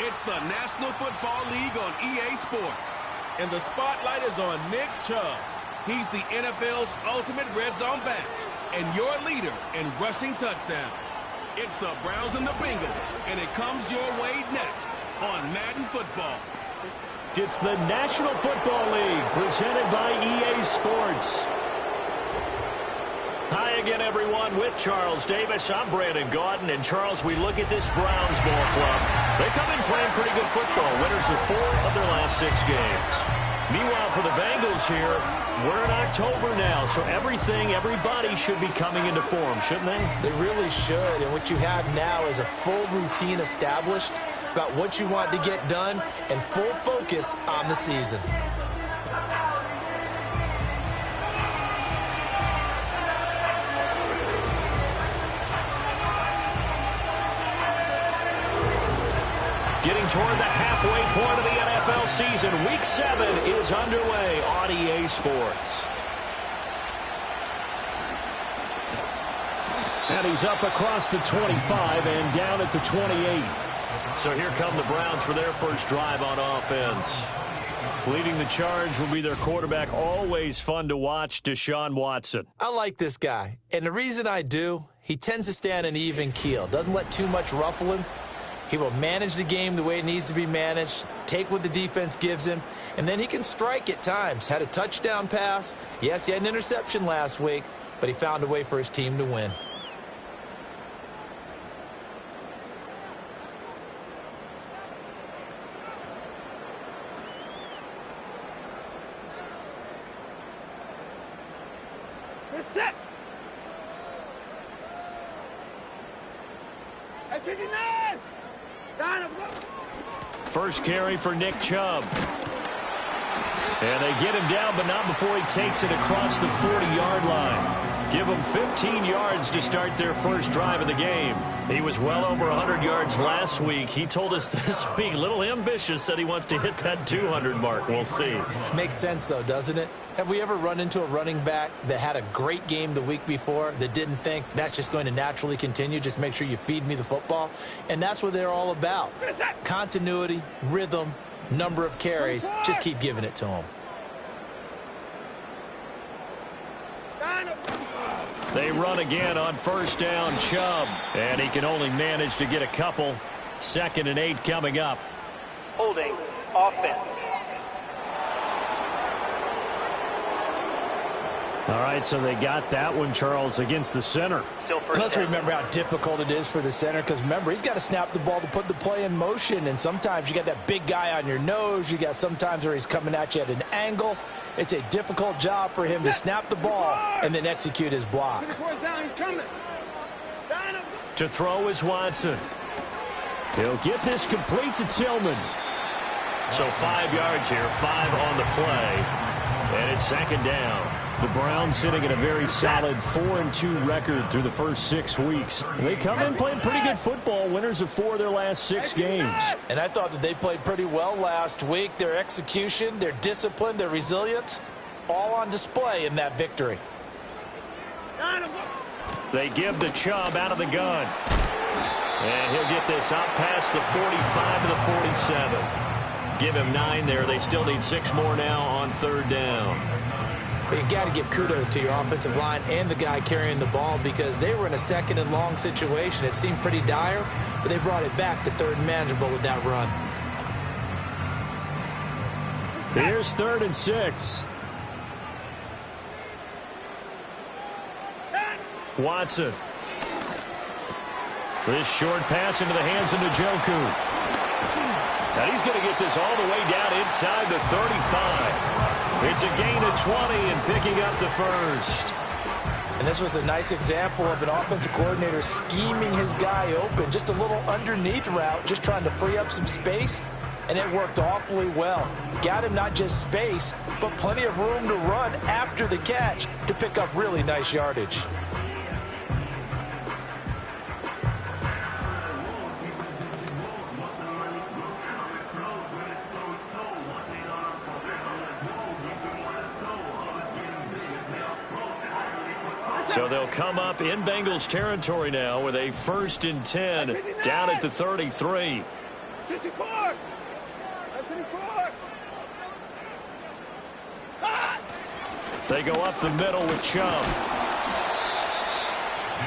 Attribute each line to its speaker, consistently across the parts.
Speaker 1: It's the National Football League on EA Sports. And the spotlight is on Nick Chubb. He's the NFL's ultimate red zone back and your leader in rushing touchdowns. It's the Browns and the Bengals, and it comes your way next on Madden Football.
Speaker 2: It's the National Football League presented by EA Sports. Hi again, everyone. With Charles Davis, I'm Brandon Gaudin. And, Charles, we look at this Browns ball club. They come in playing pretty good football. Winners of 4 of their last 6 games. Meanwhile, for the Bengals here, we're in October now, so everybody should be coming into form, shouldn't they?
Speaker 3: They really should. And what you have now is a full routine established about what you want to get done and full focus on the season.
Speaker 2: Getting toward the halfway point of the NFL season. Week 7 is underway on EA Sports. And he's up across the 25 and down at the 28. So here come the Browns for their first drive on offense. Leading the charge will be their quarterback, always fun to watch, Deshaun Watson.
Speaker 3: I like this guy, and the reason I do, he tends to stay on an even keel. Doesn't let too much ruffle him. He will manage the game the way it needs to be managed, take what the defense gives him, and then he can strike at times. Had a touchdown pass. Yes, he had an interception last week, but he found a way for his team to win.
Speaker 4: They're set. At 59.
Speaker 2: First carry for Nick Chubb. And they get him down, but not before he takes it across the 40-yard line. Give him 15 yards to start their first drive of the game. He was well over 100 yards last week. He told us this week, a little ambitious, said he wants to hit that 200 mark. We'll see.
Speaker 3: Makes sense, though, doesn't it? Have we ever run into a running back that had a great game the week before that didn't think that's just going to naturally continue? Just make sure you feed me the football. And that's what they're all about. Continuity, rhythm, number of carries. Just keep giving it to them.
Speaker 2: They run again on first down, Chubb. And he can only manage to get a couple. 2nd and 8 coming up.
Speaker 5: Holding offense.
Speaker 2: All right, so they got that one, Charles, against the center.
Speaker 5: Still first.
Speaker 3: Let's remember how difficult it is for the center, because remember, he's got to snap the ball to put the play in motion, and sometimes you got that big guy on your nose. You got sometimes where he's coming at you at an angle. It's a difficult job for him to snap the ball and then execute his block.
Speaker 2: To throw is Watson. He'll get this complete to Tillman. So 5 yards here, 5 on the play, and it's 2nd down. The Browns sitting at a very solid 4-2 record through the first 6 weeks. They come in playing pretty good football, winners of 4 of their last 6 games.
Speaker 3: And I thought that they played pretty well last week. Their execution, their discipline, their resilience, all on display in that victory.
Speaker 2: They give the Chubb out of the gun. And he'll get this out past the 45 to the 47. Give him 9 there. They still need 6 more now on 3rd down.
Speaker 3: But you got to give kudos to your offensive line and the guy carrying the ball, because they were in a 2nd and long situation. It seemed pretty dire, but they brought it back to 3rd and manageable with that run.
Speaker 2: Here's 3rd and 6. Watson. This short pass into the hands of Njoku. Now he's going to get this all the way down inside the 35. It's a gain of 20 and picking up the first.
Speaker 3: And this was a nice example of an offensive coordinator scheming his guy open. Just a little underneath route, just trying to free up some space, and it worked awfully well. Got him not just space, but plenty of room to run after the catch to pick up really nice yardage.
Speaker 2: So they'll come up in Bengals territory now with a 1st and 10 down at the 33.
Speaker 4: 54. 54. Ah!
Speaker 2: They go up the middle with Chubb.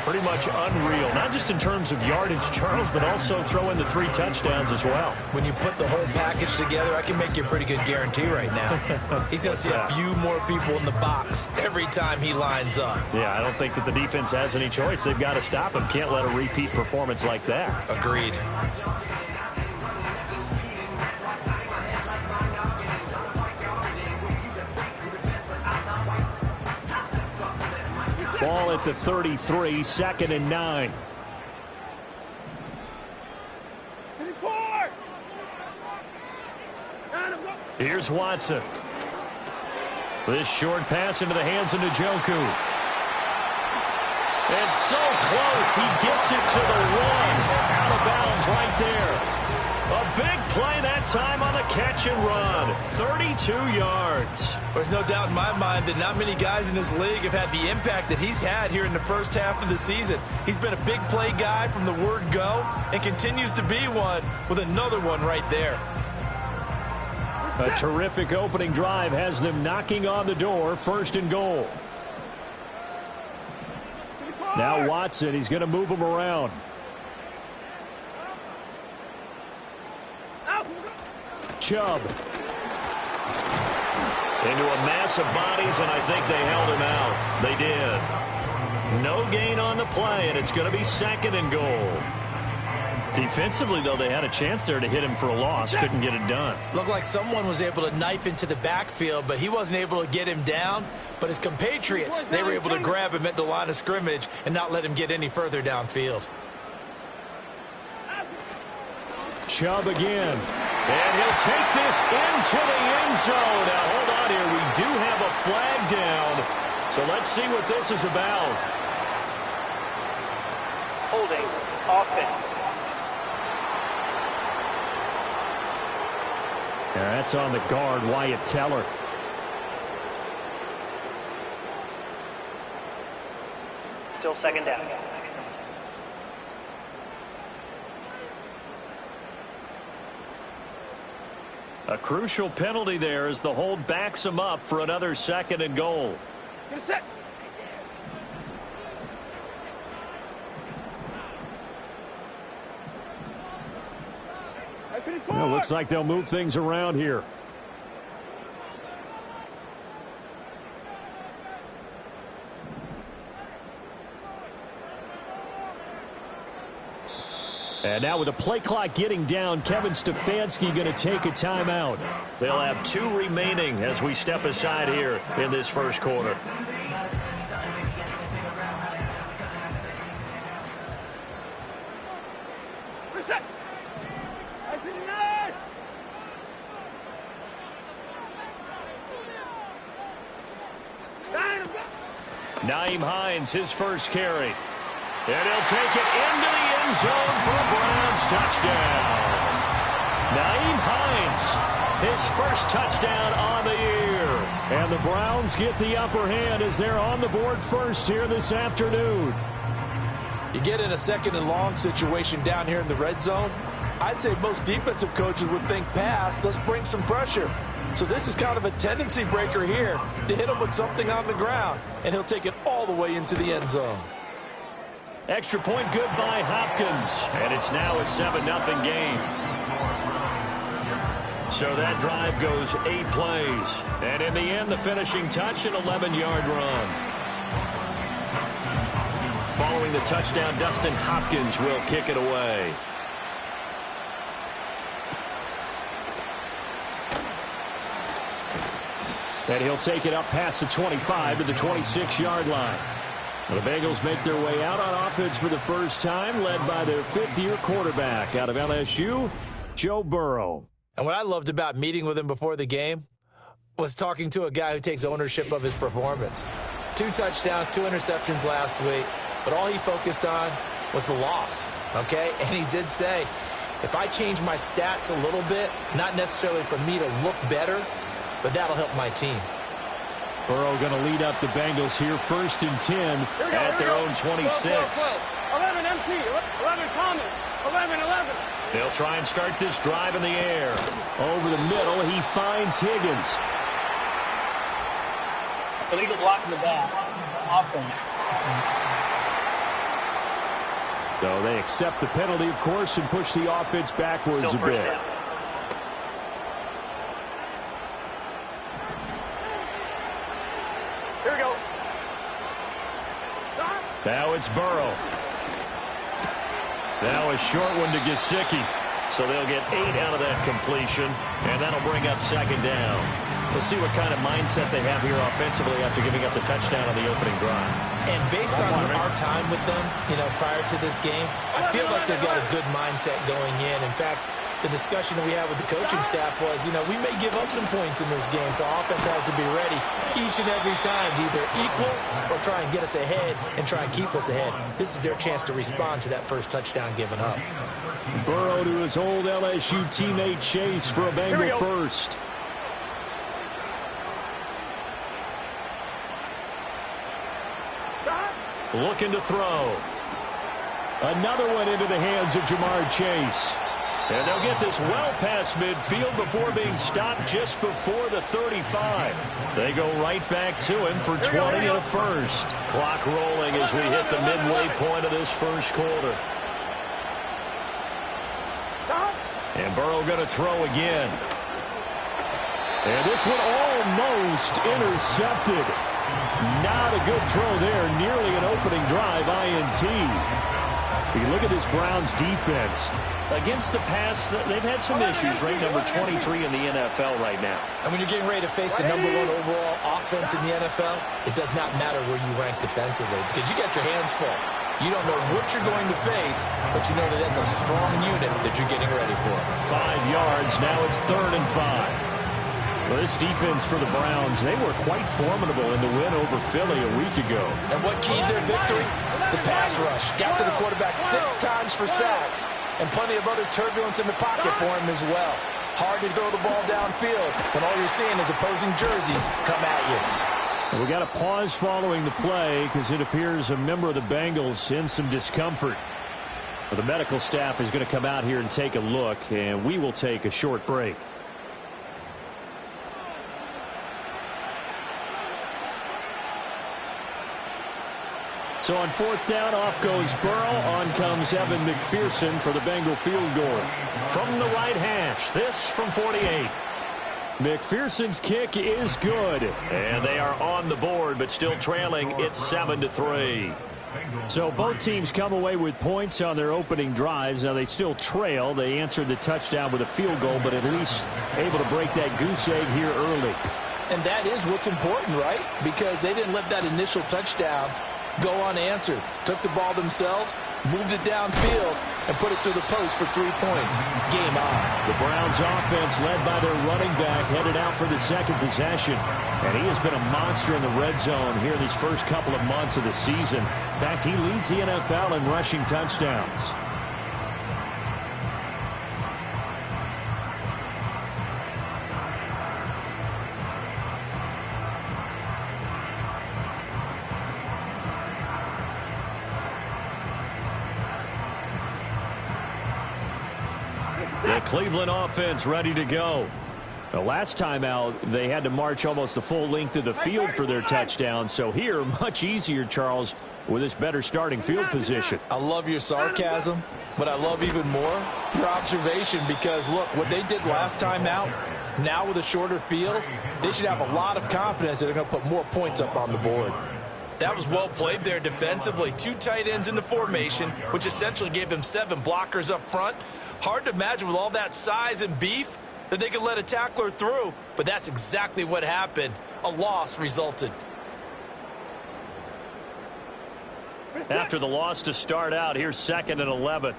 Speaker 2: Pretty much unreal, not just in terms of yardage, Charles, but also throw in the 3 touchdowns as well.
Speaker 3: When you put the whole package together, I can make you a pretty good guarantee right now. He's going to see a few more people in the box every time he lines up.
Speaker 2: Yeah, I don't think that the defense has any choice. They've got to stop him. Can't let a repeat performance like that.
Speaker 3: Agreed.
Speaker 2: Ball at the 33, 2nd and 9.
Speaker 4: 24.
Speaker 2: Here's Watson. This short pass into the hands of Njoku. And so close, he gets it to the 1. Out of bounds right there. A big play that time on the catch and run. 32 yards.
Speaker 3: There's no doubt in my mind that not many guys in this league have had the impact that he's had here in the first half of the season. He's been a big play guy from the word go and continues to be one with another one right there.
Speaker 2: A terrific opening drive has them knocking on the door. 1st and goal. Now Watson, he's going to move him around. Chubb. Into a mass of bodies, and I think they held him out. They did. No gain on the play, and it's going to be 2nd and goal. Defensively, though, they had a chance there to hit him for a loss. Couldn't get it done.
Speaker 3: Looked like someone was able to knife into the backfield, but he wasn't able to get him down. But his compatriots, they were able to grab him at the line of scrimmage and not let him get any further downfield.
Speaker 2: Chubb again. And he'll take this into the end zone. Now, hold on here. We do have a flag down. So let's see what this is about.
Speaker 5: Holding. Offense.
Speaker 2: Yeah, that's on the guard, Wyatt Teller.
Speaker 5: Still 2nd down.
Speaker 2: A crucial penalty there as the hold backs him up for another 2nd and goal.
Speaker 4: Get set.
Speaker 2: Well, looks like they'll move things around here. And now with the play clock getting down, Kevin Stefanski going to take a timeout. They'll have 2 remaining as we step aside here in this first quarter.
Speaker 4: Reset. 59.
Speaker 2: Nyheim Hines, his first carry. And he'll take it into the end zone for a Browns touchdown. Nyheim Hines, his first touchdown on the year. And the Browns get the upper hand as they're on the board first here this afternoon.
Speaker 3: You get in a 2nd and long situation down here in the red zone, I'd say most defensive coaches would think pass, let's bring some pressure. So this is kind of a tendency breaker here to hit him with something on the ground, and he'll take it all the way into the end zone.
Speaker 2: Extra point good by Hopkins, and it's now a 7-0 game. So that drive goes 8 plays, and in the end, the finishing touch, an 11-yard run. Following the touchdown, Dustin Hopkins will kick it away. And he'll take it up past the 25 to the 26-yard line. The Bengals make their way out on offense for the first time, led by their 5th-year quarterback out of LSU, Joe Burrow.
Speaker 3: And what I loved about meeting with him before the game was talking to a guy who takes ownership of his performance. 2 touchdowns, 2 interceptions last week, but all he focused on was the loss, okay? And he did say, if I change my stats a little bit, not necessarily for me to look better, but that'll help my team.
Speaker 2: Burrow going to lead up the Bengals here, 1st and 10 at their own 26.
Speaker 4: 11 MT, 11 Thomas, 11.
Speaker 2: They'll try and start this drive in the air. Over the middle, he finds Higgins.
Speaker 5: Illegal block in the back. Offense.
Speaker 2: So they accept the penalty, of course, and push the offense backwards
Speaker 5: Still
Speaker 2: a
Speaker 5: first
Speaker 2: bit.
Speaker 5: down. Here we go.
Speaker 2: Now it's Burrow. Now a short one to Gesicki. So they'll get 8 out of that completion, and that'll bring up second down. We'll see what kind of mindset they have here offensively after giving up the touchdown on the opening drive.
Speaker 3: And based on our time with them, prior to this game, I feel like they've got a good mindset going in. In fact, the discussion that we had with the coaching staff was, we may give up some points in this game, so offense has to be ready each and every time to either equal or try and get us ahead and try and keep us ahead. This is their chance to respond to that first touchdown given up.
Speaker 2: Burrow to his old LSU teammate Chase for a Bengal first. Looking to throw. Another one into the hands of Jamar Chase. And they'll get this well past midfield before being stopped just before the 35. They go right back to him for 20 and a first. Clock rolling as we hit the midway point of this first quarter. And Burrow going to throw again. And this one almost intercepted. Not a good throw there. Nearly an opening drive INT. You look at this Browns defense. Against the pass, they've had some issues. Ranked number 23 in the NFL right now.
Speaker 3: And when you're getting ready to face the #1 overall offense in the NFL, it does not matter where you rank defensively because you got your hands full. You don't know what you're going to face, but you know that that's a strong unit that you're getting ready for.
Speaker 2: 5 yards. Now it's 3rd and 5. Well, this defense for the Browns, they were quite formidable in the win over Philly a week ago.
Speaker 3: And what keyed their victory? The pass rush. Got to the quarterback 6 times for sacks. And plenty of other turbulence in the pocket for him as well. Hard to throw the ball downfield when all you're seeing is opposing jerseys come at you.
Speaker 2: We got a pause following the play because it appears a member of the Bengals in some discomfort. Well, the medical staff is going to come out here and take a look, and we will take a short break. So on 4th down, off goes Burrow. On comes Evan McPherson for the Bengal field goal. From the right hash, this from 48. McPherson's kick is good. And they are on the board, but still trailing. It's 7-3. So both teams come away with points on their opening drives. Now they still trail. They answered the touchdown with a field goal, but at least able to break that goose egg here early.
Speaker 3: And that is what's important, right? Because they didn't let that initial touchdown go unanswered. Took the ball themselves, moved it downfield, and put it through the post for 3 points. Game on.
Speaker 2: The Browns offense led by their running back headed out for the second possession. And he has been a monster in the red zone here these first couple of months of the season. In fact, he leads the NFL in rushing touchdowns. The Cleveland offense ready to go. The last time out, they had to march almost the full length of the field for their touchdown. So here, much easier, Charles, with this better starting field position.
Speaker 3: I love your sarcasm, but I love even more your observation because, look, what they did last time out, now with a shorter field, they should have a lot of confidence that they're going to put more points up on the board. That was well played there defensively. 2 tight ends in the formation, which essentially gave them 7 blockers up front. Hard to imagine with all that size and beef that they could let a tackler through, but that's exactly what happened. A loss resulted.
Speaker 2: After the loss to start out, here's 2nd and 11.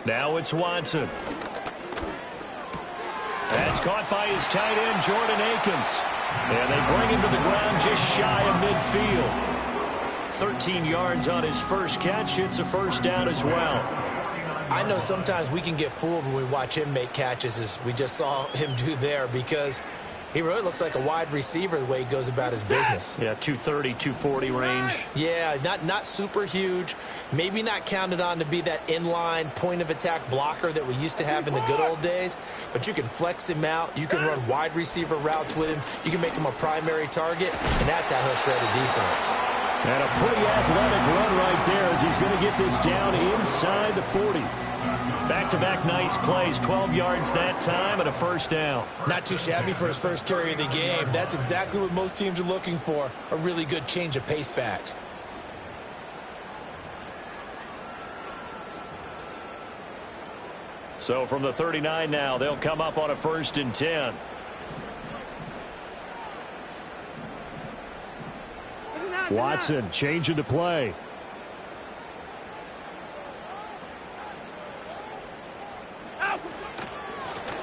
Speaker 2: Now it's Watson. That's caught by his tight end, Jordan Akins. And they bring him to the ground just shy of midfield. 13 yards on his first catch. It's a first down as well.
Speaker 3: I know sometimes we can get fooled when we watch him make catches, as we just saw him do there, because He really looks like a wide receiver the way he goes about his business.
Speaker 2: Yeah, 230, 240 range.
Speaker 3: Yeah, not super huge. Maybe not counted on to be that inline point-of-attack blocker that we used to have in the good old days. But you can flex him out. You can run wide receiver routes with him. You can make him a primary target, and that's how he'll shred a defense.
Speaker 2: And a pretty athletic run right there as he's going to get this down inside the 40. Back-to-back nice plays, 12 yards that time and a first down.
Speaker 3: Not too shabby for his first carry of the game. That's exactly what most teams are looking for, a really good change of pace back.
Speaker 2: So from the 39 now, they'll come up on a 1st and 10. Watson changing to play.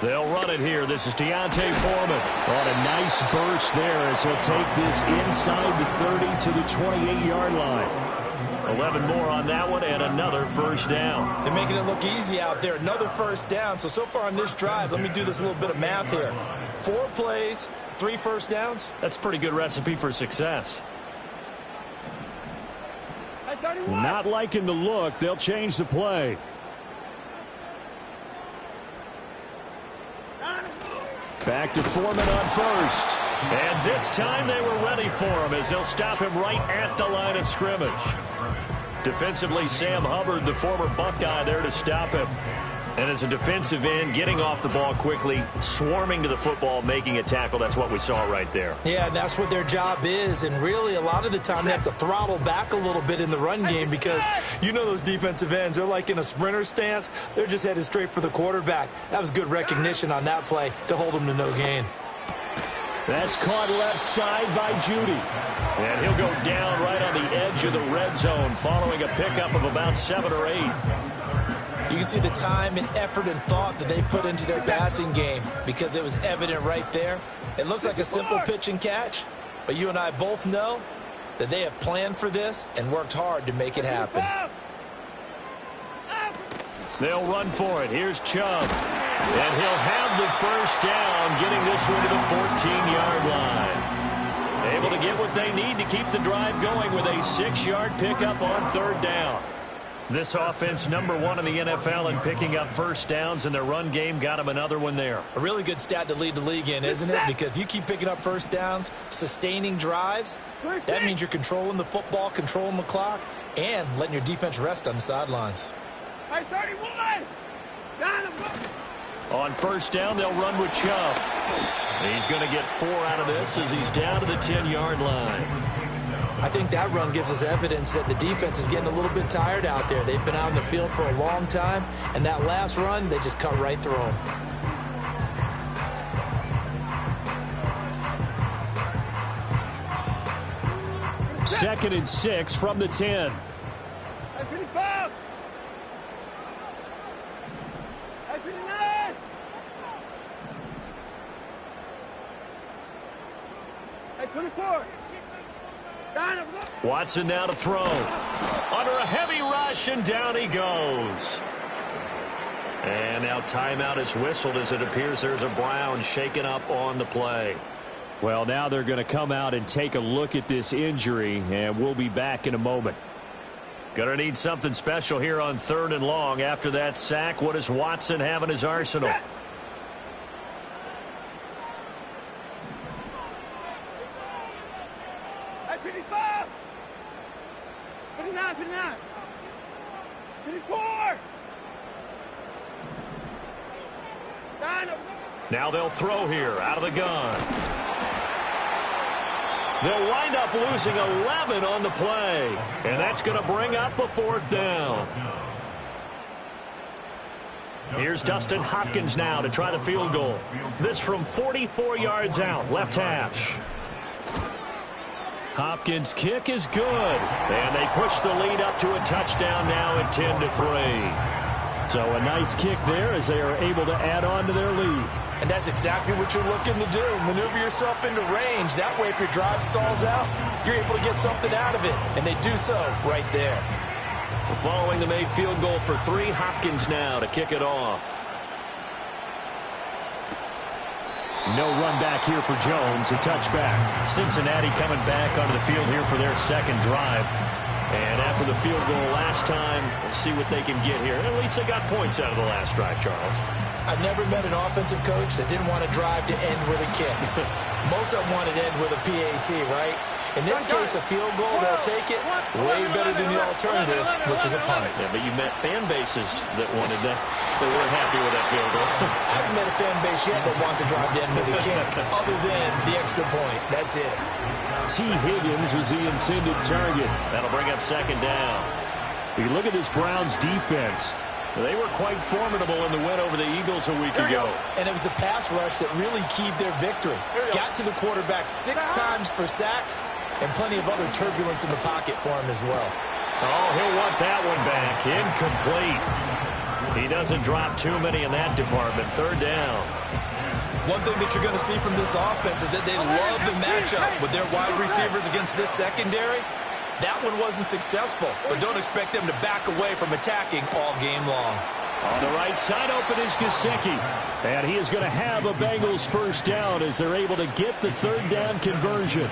Speaker 2: They'll run it here. This is Deontay Foreman on a nice burst there as he'll take this inside the 30 to the 28-yard line. 11 more on that one and another first down.
Speaker 3: They're making it look easy out there. Another first down. So far on this drive, let me do this little bit of math here. 4 plays, 3 first downs.
Speaker 2: That's a pretty good recipe for success. Not liking the look. They'll change the play. Back to Foreman on first. And this time they were ready for him as they'll stop him right at the line of scrimmage. Defensively, Sam Hubbard, the former Buckeye, there to stop him. And as a defensive end, getting off the ball quickly, swarming to the football, making a tackle. That's what we saw right there.
Speaker 3: Yeah, that's what their job is. And really, a lot of the time, they have to throttle back a little bit in the run game because you know those defensive ends. They're like in a sprinter stance. They're just headed straight for the quarterback. That was good recognition on that play to hold them to no gain.
Speaker 2: That's caught left side by Judy. And he'll go down right on the edge of the red zone following a pickup of about 7 or 8.
Speaker 3: You can see the time and effort and thought that they put into their passing game because it was evident right there. It looks like a simple pitch and catch, but you and I both know that they have planned for this and worked hard to make it happen.
Speaker 2: They'll run for it. Here's Chubb. And he'll have the first down, getting this one to the 14-yard line. Able to get what they need to keep the drive going with a 6-yard pickup on 3rd down. This offense, #1 in the NFL in picking up first downs, and their run game got them another one there.
Speaker 3: A really good stat to lead the league in, isn't it? Because if you keep picking up first downs, sustaining drives, that means you're controlling the football, controlling the clock, and letting your defense rest on the sidelines.
Speaker 4: 31!
Speaker 2: On first down, they'll run with Chubb. He's going to get 4 out of this as he's down to the 10-yard line.
Speaker 3: I think that run gives us evidence that the defense is getting a little bit tired out there. They've been out in the field for a long time, and that last run, they just cut right through them.
Speaker 2: Second and 6 from the 10.
Speaker 4: 55! 59! Hey, 24!
Speaker 2: Watson now to throw. Under a heavy rush, and down he goes. And now timeout is whistled as it appears there's a Brown shaken up on the play. Well, now they're going to come out and take a look at this injury, and we'll be back in a moment. Going to need something special here on 3rd and long. After that sack, what does Watson have in his arsenal?
Speaker 4: 55! 59, 59! 54!
Speaker 2: Now they'll throw here out of the gun. They'll wind up losing 11 on the play. And that's going to bring up a 4th down. Here's Dustin Hopkins now to try the field goal. This from 44 yards out, left hash. Hopkins' kick is good. And they push the lead up to a touchdown now at 10-3. So a nice kick there as they are able to add on to their lead.
Speaker 3: And that's exactly what you're looking to do. Maneuver yourself into range. That way, if your drive stalls out, you're able to get something out of it. And they do so right there.
Speaker 2: Following the made field goal for 3, Hopkins now to kick it off. No run back here for Jones. A touchback. Cincinnati coming back onto the field here for their second drive. And after the field goal last time, we'll see what they can get here. At least they got points out of the last drive, Charles.
Speaker 3: I've never met an offensive coach that didn't want to drive to end with a kick. Most of them wanted to end with a PAT, right? In this case, a field goal, they'll take it way better than the alternative, which is a punt.
Speaker 2: Yeah, but you met fan bases that wanted that. They weren't happy with that field goal.
Speaker 3: I haven't met a fan base yet that wants to drive to end with a kick, other than the extra point. That's it.
Speaker 2: T. Higgins was the intended target. That'll bring up second down. You look at this Browns defense. They were quite formidable in the win over the Eagles a week ago.
Speaker 3: And it was the pass rush that really keyed their victory. Got to the quarterback 6 times for sacks and plenty of other turbulence in the pocket for him as well.
Speaker 2: Oh, he'll want that one back. Incomplete. He doesn't drop too many in that department. Third down.
Speaker 3: One thing that you're going to see from this offense is that they love the matchup with their wide receivers against this secondary. That one wasn't successful, but don't expect them to back away from attacking all game long.
Speaker 2: On the right side open is Gesicki. And he is going to have a Bengals first down as they're able to get the third down conversion.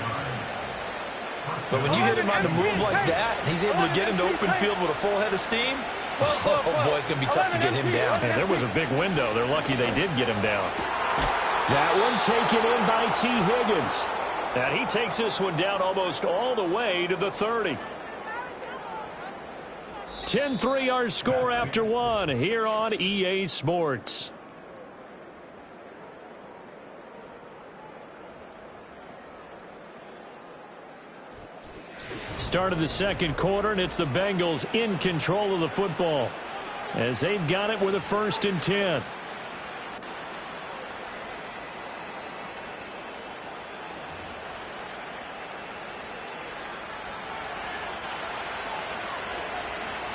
Speaker 3: But when you hit him on the move like that, he's able to get into open field with a full head of steam. Oh, boy, it's going to be tough to get him down.
Speaker 2: And there was a big window. They're lucky they did get him down. That one taken in by T. Higgins. And he takes this one down almost all the way to the 30. 10-3 our score after one here on EA Sports. Start of the second quarter, and it's the Bengals in control of the football as they've got it with a 1st and 10.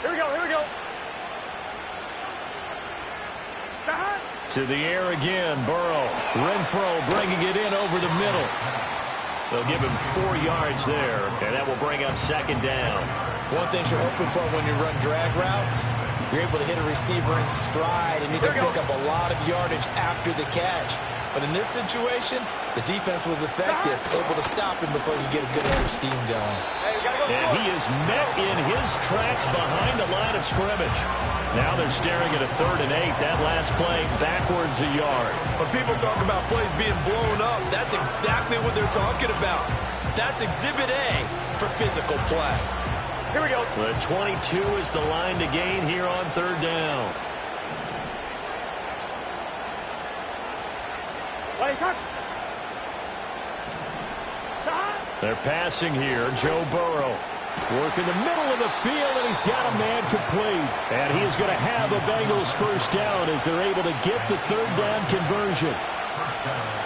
Speaker 4: Here we go.
Speaker 2: To the air again, Burrow. Renfro bringing it in over the middle. They'll give him 4 yards there, and that will bring up second down.
Speaker 3: One thing you're hoping for when you run drag routes, you're able to hit a receiver in stride, and you can pick up a lot of yardage after the catch. But in this situation, the defense was effective, able to stop him before you get a good head of steam going.
Speaker 2: And he is met in his tracks behind the line of scrimmage. Now they're staring at a 3rd and 8. That last play backwards a yard.
Speaker 3: When people talk about plays being blown up, that's exactly what they're talking about. That's Exhibit A for physical play.
Speaker 4: Here we go.
Speaker 2: The 22 is the line to gain here on 3rd down. They're passing here. Joe Burrow working the middle of the field, and he's got a man complete. And he is going to have a Bengals first down as they're able to get the 3rd down conversion.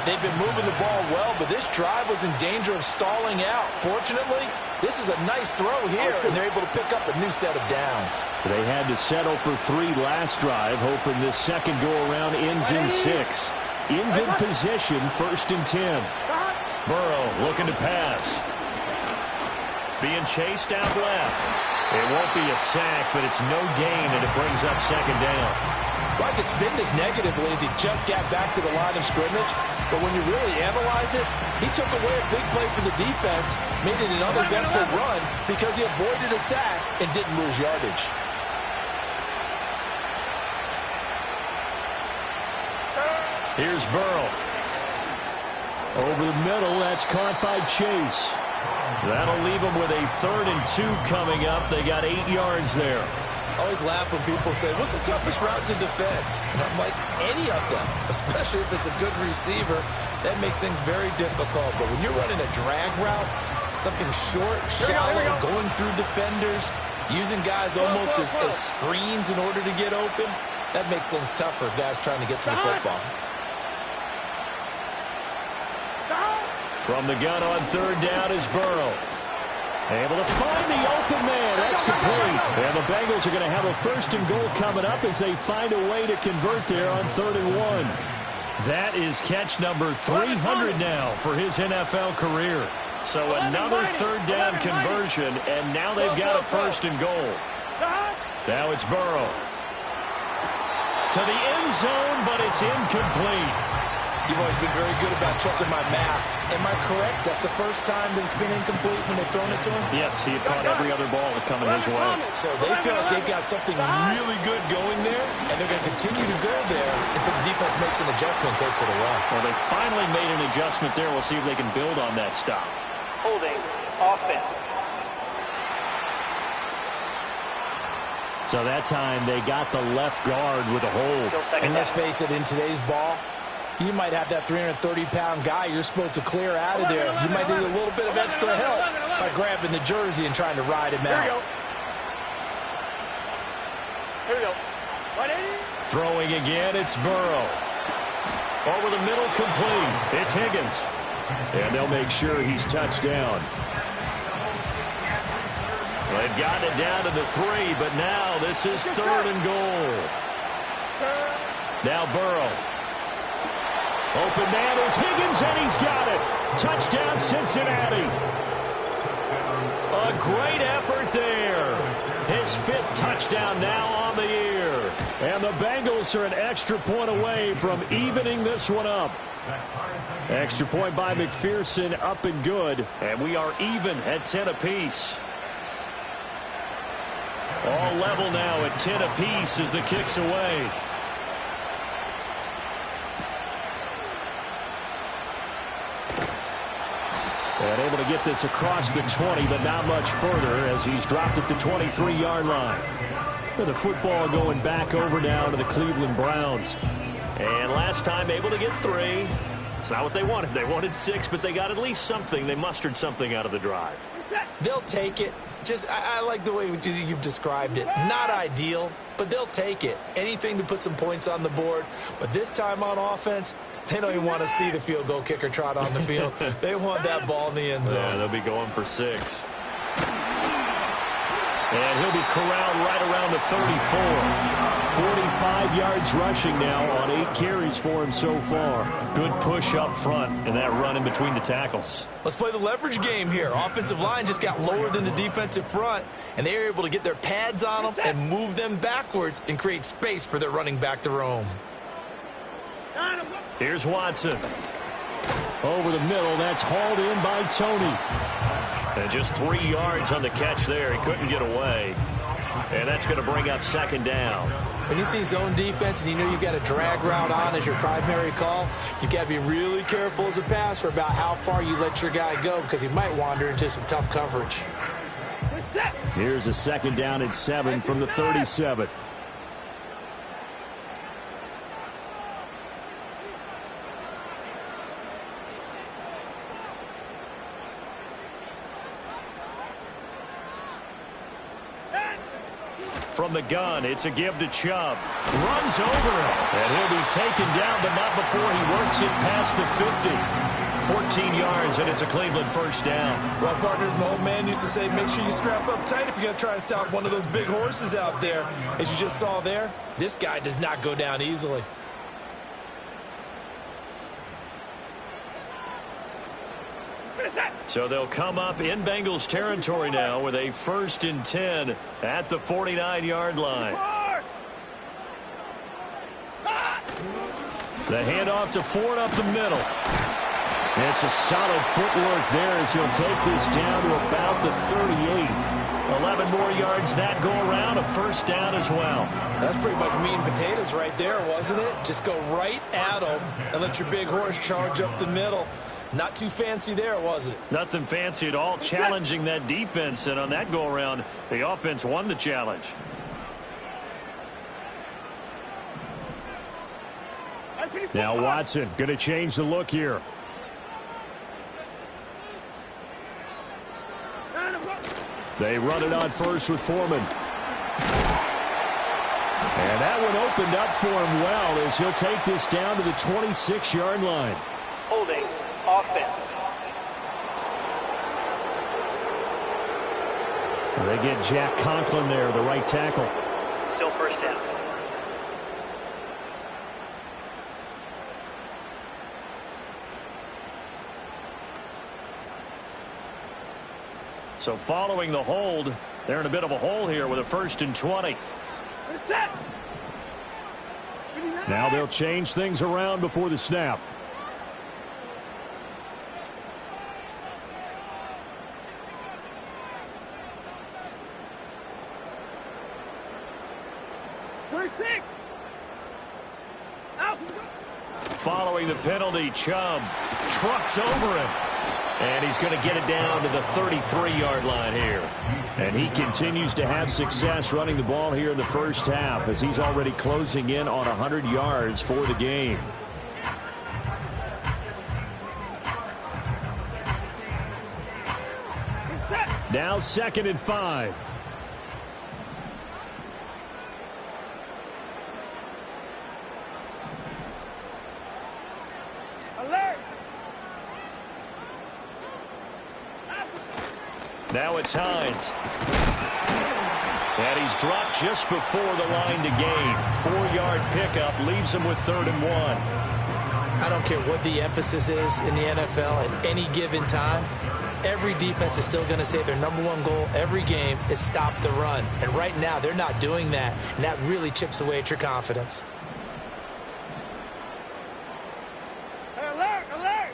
Speaker 3: They've been moving the ball well, but this drive was in danger of stalling out. Fortunately, this is a nice throw here, and they're able to pick up a new set of downs.
Speaker 2: They had to settle for 3 last drive, hoping this second go-around ends in 6. In good position, 1st and 10. Burrow looking to pass. Being chased out left. It won't be a sack, but it's no gain, and it brings up second down.
Speaker 3: Well, I could spin this negatively as he just got back to the line of scrimmage, but when you really analyze it, he took away a big play for the defense, made it an uneventful run because he avoided a sack and didn't lose yardage.
Speaker 2: Here's Burrow. Over the middle, that's caught by Chase. That'll leave them with a 3rd and 2 coming up. They got 8 yards there.
Speaker 3: I always laugh when people say, what's the toughest route to defend? And I'm like, any of them, especially if it's a good receiver. That makes things very difficult. But when you're running a drag route, something short, shallow, going through defenders, using guys almost as screens in order to get open, that makes things tough for guys trying to get to the football.
Speaker 2: From the gun on 3rd down is Burrow. Able to find the open man. That's complete. And the Bengals are going to have a 1st and goal coming up as they find a way to convert there on 3rd and 1. That is catch number 300 now for his NFL career. So another 3rd down conversion, and now they've got a 1st and goal. Now it's Burrow. To the end zone, but it's incomplete.
Speaker 3: You've always been very good about checking my math. Am I correct? That's the first time that it's been incomplete when they've thrown it to him?
Speaker 2: Yes, he had caught every other ball coming his way.
Speaker 3: So they feel like they've got something really good going there, and they're going to continue to go there until the defense makes an adjustment and takes it away.
Speaker 2: Well, they finally made an adjustment there. We'll see if they can build on that stop.
Speaker 5: Holding. Offense.
Speaker 2: So that time they got the left guard with a hold.
Speaker 3: And let's face it, in today's ball, you might have that 330-pound guy you're supposed to clear out of there. You might need a little bit of extra help by grabbing the jersey and trying to ride him out.
Speaker 4: Here we go.
Speaker 2: Throwing again, it's Burrow. Over the middle, complete. It's Higgins. And they'll make sure he's touched down. They've gotten it down to the 3, but now this is 3rd and goal. Now Burrow. Open man is Higgins, and he's got it. Touchdown, Cincinnati. A great effort there. His 5th touchdown now on the year. And the Bengals are an extra point away from evening this one up. Extra point by McPherson, up and good. And we are even at 10 apiece. All level now at 10 apiece as the kick's away. And able to get this across the 20, but not much further as he's dropped at the 23-yard line. With the football going back over now to the Cleveland Browns. And last time able to get 3. It's not what they wanted. They wanted 6, but they got at least something. They mustered something out of the drive.
Speaker 3: They'll take it. I like the way you've described it. Not ideal, but they'll take it. Anything to put some points on the board. But this time on offense, they don't even want to see the field goal kicker trot on the field. They want that ball in the end zone.
Speaker 2: Yeah, they'll be going for 6. And he'll be corralled right around the 34. 45 yards rushing now on 8 carries for him so far. Good push up front and that run in between the tackles.
Speaker 3: Let's play the leverage game here. Offensive line just got lower than the defensive front, and they were able to get their pads on them and move them backwards and create space for their running back to roam.
Speaker 2: Here's Watson. Over the middle, that's hauled in by Tony. And just 3 yards on the catch there. He couldn't get away. And that's going to bring up 2nd down.
Speaker 3: When you see zone defense and you know you've got a drag route on as your primary call, you've got to be really careful as a passer about how far you let your guy go because he might wander into some tough coverage.
Speaker 2: Here's a 2nd down and 7 from the 37. From the gun, it's a give to Chubb. Runs over him. And he'll be taken down, but not before he works it past the 50. 14 yards, and it's a Cleveland 1st down.
Speaker 3: Well, partners, my old man used to say, make sure you strap up tight if you're going to try and stop one of those big horses out there. As you just saw there, this guy does not go down easily.
Speaker 2: So they'll come up in Bengals territory now with a 1st and 10 at the 49-yard line. The handoff to Ford up the middle. It's a solid footwork there as he'll take this down to about the 38. 11 more yards that go around, a 1st down as well.
Speaker 3: That's pretty much meat and potatoes right there, wasn't it? Just go right at him and let your big horse charge up the middle. Not too fancy there, was it?
Speaker 2: Nothing fancy at all, challenging that defense, and on that go-around, the offense won the challenge. Now Watson going to change the look here. They run it on first with Foreman. And that one opened up for him well as he'll take this down to the 26-yard line.
Speaker 5: Holding. Offense.
Speaker 2: They get Jack Conklin there, the right tackle.
Speaker 5: Still 1st down.
Speaker 2: So following the hold, they're in a bit of a hole here with a 1st and 20.
Speaker 4: Set.
Speaker 2: Now they'll change things around before the snap.
Speaker 4: 26. Out.
Speaker 2: Following the penalty, Chubb trucks over him. And he's going to get it down to the 33-yard line here. And he continues to have success running the ball here in the first half as he's already closing in on 100 yards for the game. Now 2nd and 5.
Speaker 4: Alert.
Speaker 2: Now it's Hines. And he's dropped just before the line to gain. 4-yard pickup leaves him with 3rd and 1.
Speaker 3: I don't care what the emphasis is in the NFL at any given time. Every defense is still going to say their #1 goal every game is stop the run. And right now, they're not doing that. And that really chips away at your confidence.
Speaker 4: Hey, alert, alert.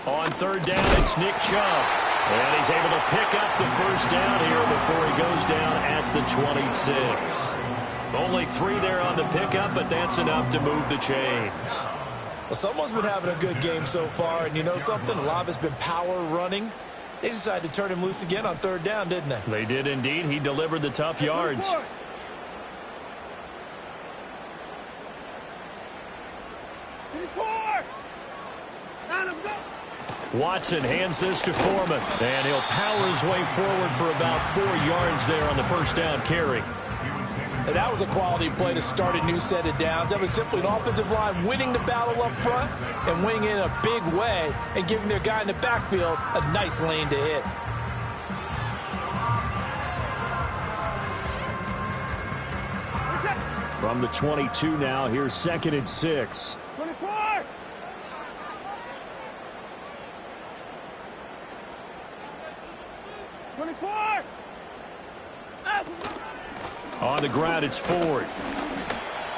Speaker 2: On 3rd down, it's Nick Chubb. And he's able to pick up the first down here before he goes down at the 26. Only 3 there on the pickup, but that's enough to move the chains.
Speaker 3: Well, someone's been having a good game so far, and you know something? A lot of it's been power running. They decided to turn him loose again on 3rd down, didn't they?
Speaker 2: They did indeed. He delivered the tough yards. Watson hands this to Foreman, and he'll power his way forward for about 4 yards there on the first down carry.
Speaker 3: And that was a quality play to start a new set of downs. That was simply an offensive line winning the battle up front and winning it in a big way and giving their guy in the backfield a nice lane to hit.
Speaker 2: From the 22 now, here's 2nd and 6.
Speaker 4: 24.
Speaker 2: On the ground, it's Ford.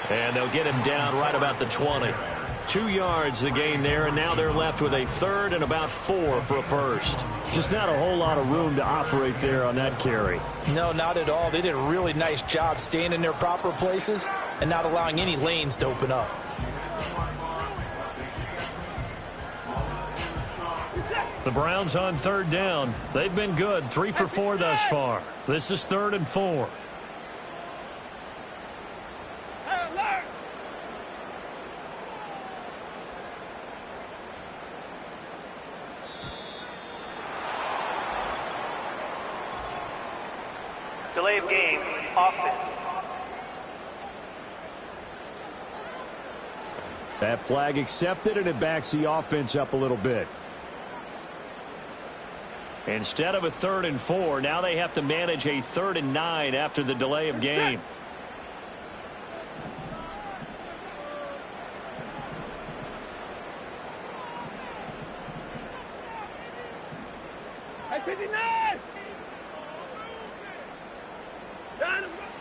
Speaker 2: And they'll get him down right about the 20. 2 yards the gain there, and now they're left with a 3rd and about 4 for a first. Just not a whole lot of room to operate there on that carry.
Speaker 3: No, not at all. They did a really nice job staying in their proper places and not allowing any lanes to open up.
Speaker 2: The Browns on 3rd down. They've been good, 3 for 4 thus far. This is 3rd and 4.
Speaker 5: Delay of game, offense.
Speaker 2: That flag accepted, and it backs the offense up a little bit. Instead of a 3rd and 4, now they have to manage a 3rd and 9 after the delay of game.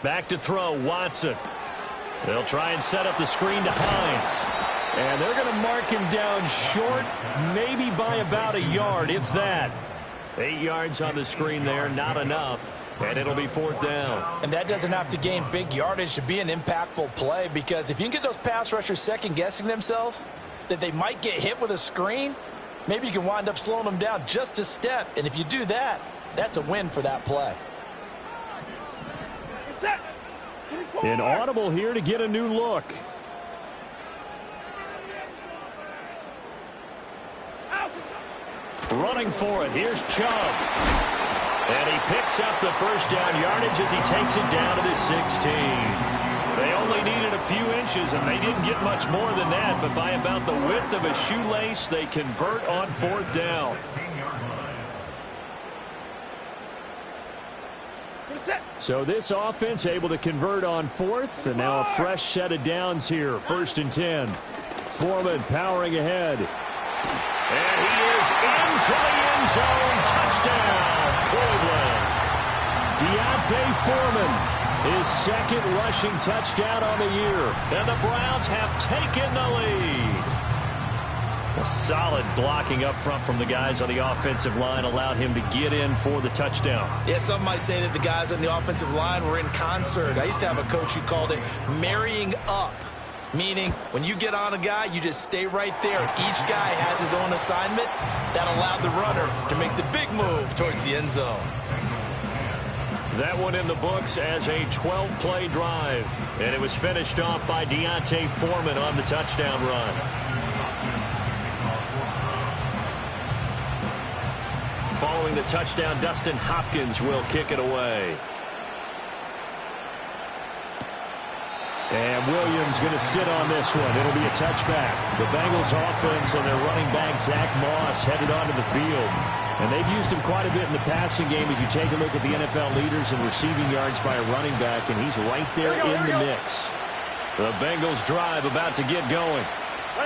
Speaker 2: Back to throw, Watson. They'll try and set up the screen to Hines. And they're going to mark him down short, maybe by about a yard, if that. 8 yards on the screen there, not enough. And it'll be 4th down.
Speaker 3: And that doesn't have to gain big yardage to be an impactful play, because if you can get those pass rushers second-guessing themselves that they might get hit with a screen, maybe you can wind up slowing them down just a step. And if you do that, that's a win for that play.
Speaker 2: Inaudible here to get a new look. Running for it, here's Chubb. And he picks up the first down yardage as he takes it down to the 16. They only needed a few inches, and they didn't get much more than that, but by about the width of a shoelace, they convert on 4th down. So this offense able to convert on 4th, and now a fresh set of downs here. 1st and 10. Foreman powering ahead. And he is into the end zone. Touchdown, Cleveland. D'Onta Foreman, his 2nd rushing touchdown on the year. And the Browns have taken the lead. Solid blocking up front from the guys on the offensive line allowed him to get in for the touchdown.
Speaker 3: Yeah, some might say that the guys on the offensive line were in concert. I used to have a coach who called it marrying up, meaning when you get on a guy, you just stay right there. Each guy has his own assignment. That allowed the runner to make the big move towards the end zone.
Speaker 2: That one in the books as a 12-play drive. And it was finished off by D'Onta Foreman on the touchdown run. Following the touchdown, Dustin Hopkins will kick it away. And Williams going to sit on this one. It'll be a touchback. The Bengals offense and their running back, Zach Moss, headed onto the field. And they've used him quite a bit in the passing game as you take a look at the NFL leaders in receiving yards by a running back, and he's right there in the mix. The Bengals drive about to get going.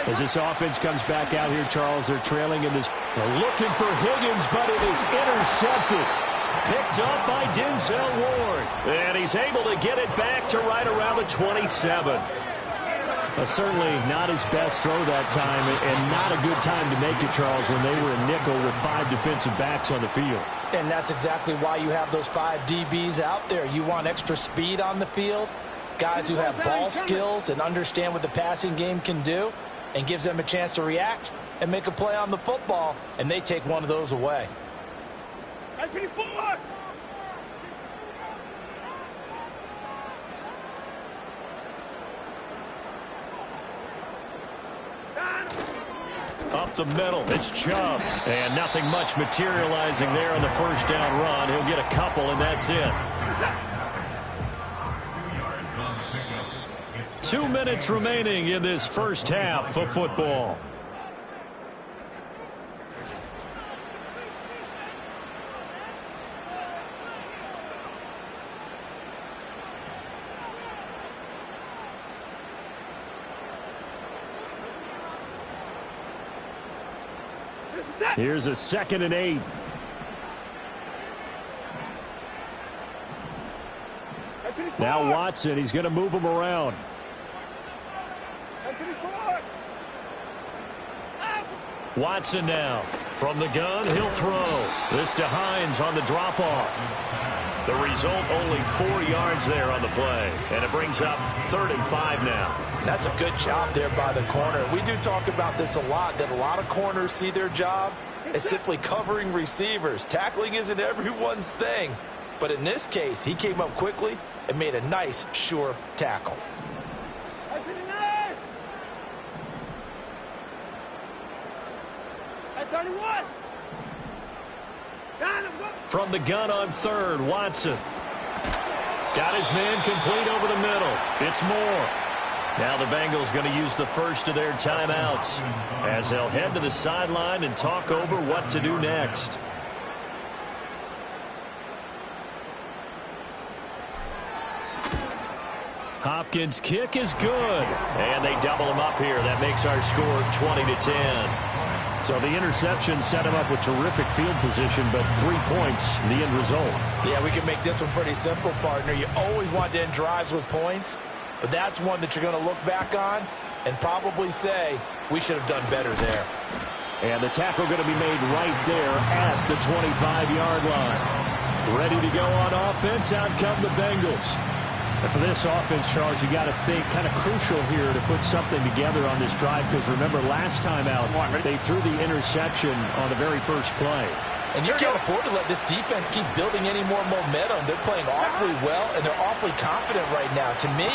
Speaker 2: As this offense comes back out here, Charles, they're trailing in this. They're looking for Higgins, but it is intercepted. Picked up by Denzel Ward. And he's able to get it back to right around the 27. Certainly not his best throw that time, and not a good time to make it, Charles, when they were in nickel with 5 defensive backs on the field.
Speaker 3: And that's exactly why you have those 5 DBs out there. You want extra speed on the field, guys who have ball skills and understand what the passing game can do, and gives them a chance to react and make a play on the football, and they take one of those away.
Speaker 2: Up the middle, it's Chubb. And nothing much materializing there on the first down run. He'll get a couple, and that's it. 2 minutes remaining in this first half of football. Here's a 2nd and 8. Now Watson, he's going to move him around. Watson now. From the gun, he'll throw. This to Hines on the drop-off. The result, only 4 yards there on the play. And it brings up 3rd and 5 now.
Speaker 3: That's a good job there by the corner. We do talk about this a lot, that a lot of corners see their job as simply covering receivers. Tackling isn't everyone's thing. But in this case, he came up quickly and made a nice, sure tackle.
Speaker 2: From the gun on 3rd, Watson. Got his man complete over the middle. It's Moore. Now the Bengals going to use the first of their timeouts as they'll head to the sideline and talk over what to do next. Hopkins' kick is good. And they double him up here. That makes our score 20-10. So the interception set him up with terrific field position, but 3 points, the end result.
Speaker 3: Yeah, we can make this one pretty simple, partner. You always want to end drives with points, but that's one that you're going to look back on and probably say, we should have done better there.
Speaker 2: And the tackle going to be made right there at the 25-yard line. Ready to go on offense, out come the Bengals. And for this offense, Charles, you got to think kind of crucial here to put something together on this drive, because remember last time out, they threw the interception on the very first play.
Speaker 3: And you can't afford to let this defense keep building any more momentum. They're playing awfully well, and they're awfully confident right now. To me,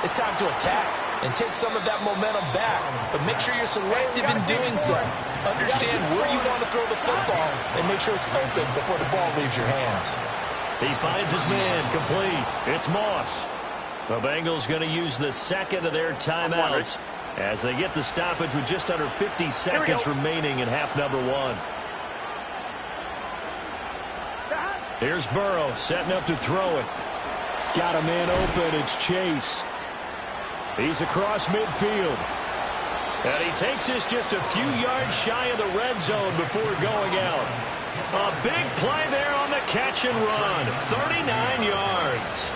Speaker 3: it's time to attack and take some of that momentum back, but make sure you're selective in doing so. Understand where you want to throw the football and make sure it's open before the ball leaves your hands.
Speaker 2: He finds his man complete. It's Moss. The Bengals going to use the 2nd of their timeouts as they get the stoppage with just under 50 seconds remaining in half number 1. Here's Burrow setting up to throw it. Got a man open. It's Chase. He's across midfield. And he takes this just a few yards shy of the red zone before going out. A big play there on the catch and run. 39 yards.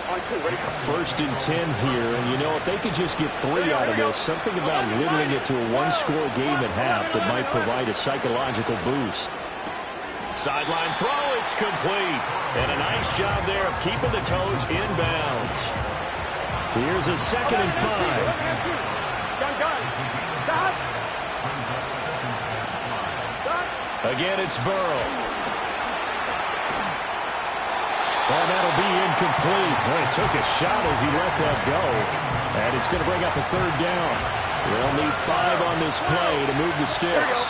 Speaker 2: First and 10 here, and you know, if they could just get 3 out of this, something about whittling it to a one-score game at half that might provide a psychological boost. Sideline throw, it's complete. And a nice job there of keeping the toes inbounds. Here's a 2nd and 5. Again, it's Burrow. And that'll be incomplete. Well, he took a shot as he let that go. And it's going to bring up a 3rd down. They'll need 5 on this play to move the sticks.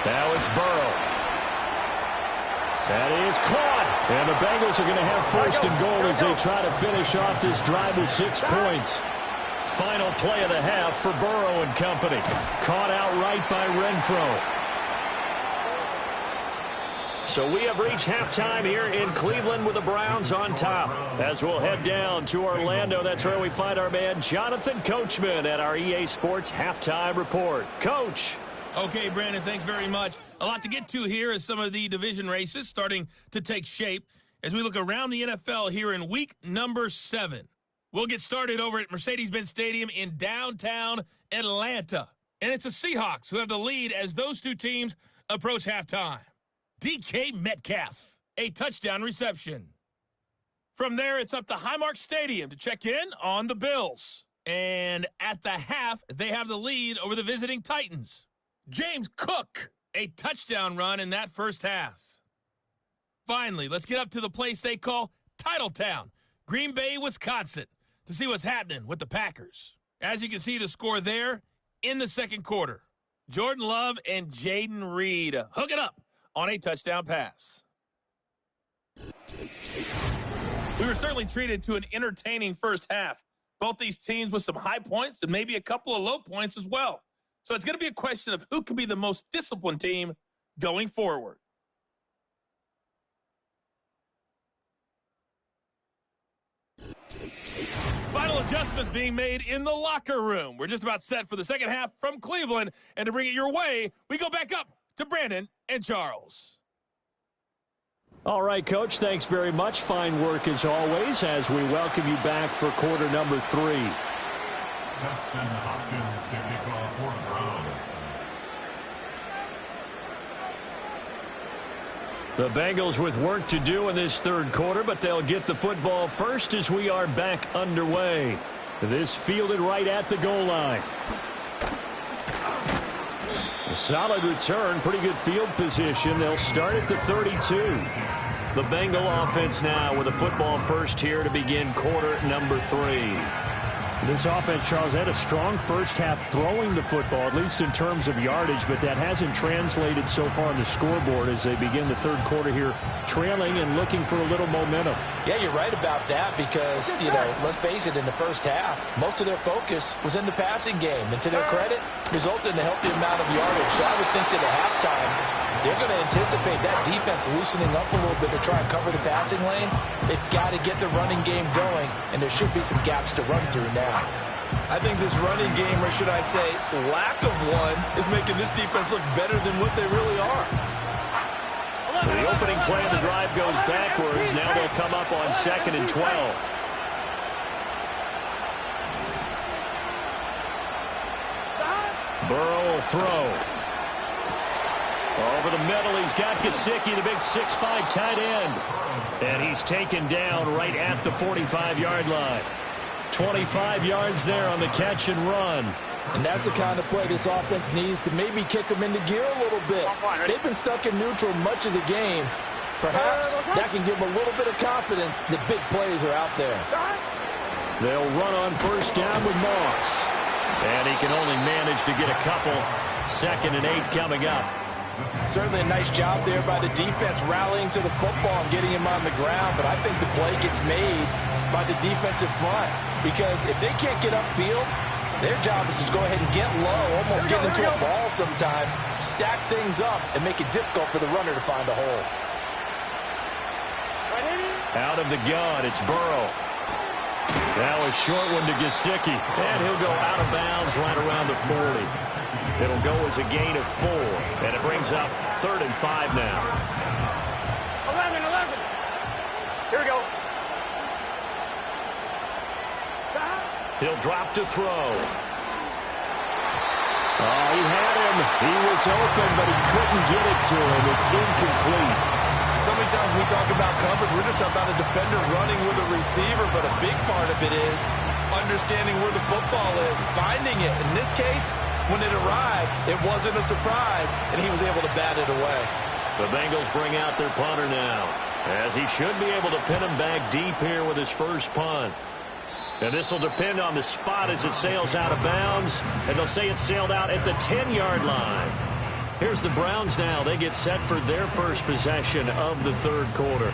Speaker 2: Now it's Burrow. That is caught. And the Bengals are going to have 1st and goal as they try to finish off this drive with 6 points. Final play of the half for Burrow and company. Caught outright by Renfro. So we have reached halftime here in Cleveland with the Browns on top. As we'll head down to Orlando, that's where we find our man Jonathan Coachman at our EA Sports Halftime Report. Coach.
Speaker 1: Okay, Brandon, thanks very much. A lot to get to here as some of the division races starting to take shape as we look around the NFL here in week number 7. We'll get started over at Mercedes-Benz Stadium in downtown Atlanta. And it's the Seahawks who have the lead as those two teams approach halftime. DK Metcalf, a touchdown reception. From there, it's up to Highmark Stadium to check in on the Bills. And at the half, they have the lead over the visiting Titans. James Cook, a touchdown run in that first half. Finally, let's get up to the place they call Titletown, Green Bay, Wisconsin, to see what's happening with the Packers. As you can see, the score there in the second quarter. Jordan Love and Jaden Reed hook it up on a touchdown pass. We were certainly treated to an entertaining first half. Both these teams with some high points and maybe a couple of low points as well. So it's going to be a question of who can be the most disciplined team going forward. Final adjustments being made in the locker room. We're just about set for the second half from Cleveland. And to bring it your way, we go back up to Brandon and Charles.
Speaker 2: All right, Coach, thanks very much. Fine work as always as we welcome you back for quarter number 3.
Speaker 6: Justin Hopkins can kick off for the Browns.
Speaker 2: The Bengals with work to do in this third quarter, but they'll get the football first as we are back underway. This fielded right at the goal line. A solid return, pretty good field position. They'll start at the 32. The Bengal offense now with a football first here to begin quarter number 3. This offense, Charles, had a strong first half throwing the football, at least in terms of yardage, but that hasn't translated so far on the scoreboard as they begin the third quarter here, trailing and looking for a little momentum.
Speaker 3: Yeah, you're right about that because, let's face it, in the first half, most of their focus was in the passing game. And to their credit, resulted in a healthy amount of yardage. So I would think that at halftime, they're going to anticipate that defense loosening up a little bit to try and cover the passing lanes. They've got to get the running game going, and there should be some gaps to run through now.
Speaker 7: I think this running game, or should I say lack of one, is making this defense look better than what they really are.
Speaker 2: The opening play of the drive goes backwards. Now they'll come up on 2nd and 12. Burrow will throw. Over the middle, he's got Gesicki, the big 6'5" tight end. And he's taken down right at the 45-yard line. 25 yards there on the catch and run.
Speaker 3: And that's the kind of play this offense needs to maybe kick them into gear a little bit. They've been stuck in neutral much of the game. Perhaps that can give them a little bit of confidence that big plays are out there.
Speaker 2: They'll run on first down with Moss. And he can only manage to get a couple. 2nd and 8 coming up.
Speaker 3: Certainly a nice job there by the defense rallying to the football and getting him on the ground, but I think the play gets made by the defensive front because if they can't get upfield, their job is to go ahead and get low, almost get into a ball sometimes, stack things up, and make it difficult for the runner to find a hole.
Speaker 2: Out of the gun, it's Burrow. Now a short one to Gesicki, and he'll go out of bounds right around the 40. It'll go as a gain of 4, and it brings brings up 3rd and 5 now.
Speaker 4: 11. Here we go.
Speaker 2: He'll drop to throw. Oh, he had him. He was open, but he couldn't get it to him. It's incomplete.
Speaker 7: So many times we talk about coverage, we're just about a defender running with a receiver, but a big part of it is understanding where the football is, finding it. In this case, when it arrived, it wasn't a surprise, and he was able to bat it away.
Speaker 2: The Bengals bring out their punter now, as he should be able to pin him back deep here with his first punt. And this will depend on the spot as it sails out of bounds, and they'll say it sailed out at the 10-yard line. Here's the Browns now. They get set for their first possession of the third quarter.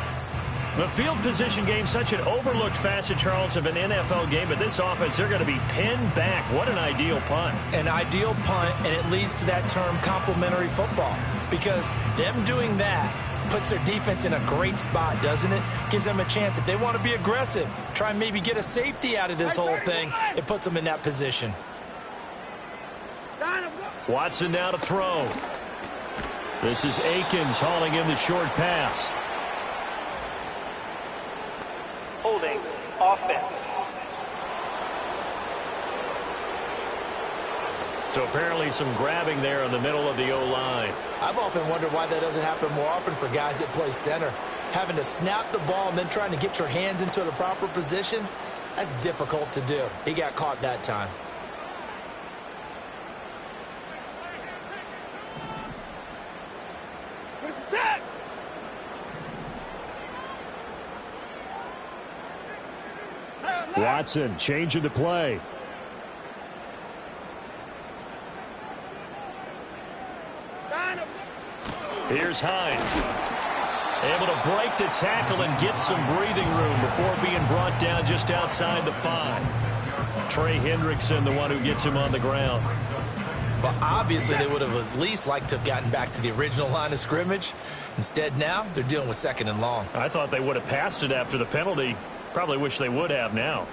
Speaker 2: The field position game, such an overlooked facet, Charles, of an NFL game, but this offense, they're going to be pinned back. What an ideal punt.
Speaker 3: An ideal punt, and it leads to that term complementary football, because them doing that puts their defense in a great spot, doesn't it? Gives them a chance. If they want to be aggressive, try and maybe get a safety out of this whole thing, it puts them in that position.
Speaker 2: Watson now to throw. This is Akins hauling in the short pass.
Speaker 5: Holding offense.
Speaker 2: So apparently some grabbing there in the middle of the O-line.
Speaker 3: I've often wondered why that doesn't happen more often for guys that play center. Having to snap the ball and then trying to get your hands into the proper position, that's difficult to do. He got caught that time.
Speaker 2: Watson changing the play. Here's Hines. Able to break the tackle and get some breathing room before being brought down just outside the 5. Trey Hendrickson, the one who gets him on the ground.
Speaker 3: But obviously they would have at least liked to have gotten back to the original line of scrimmage. Instead now, they're dealing with 2nd and long.
Speaker 2: I thought they would have passed it after the penalty. Probably wish they would have now.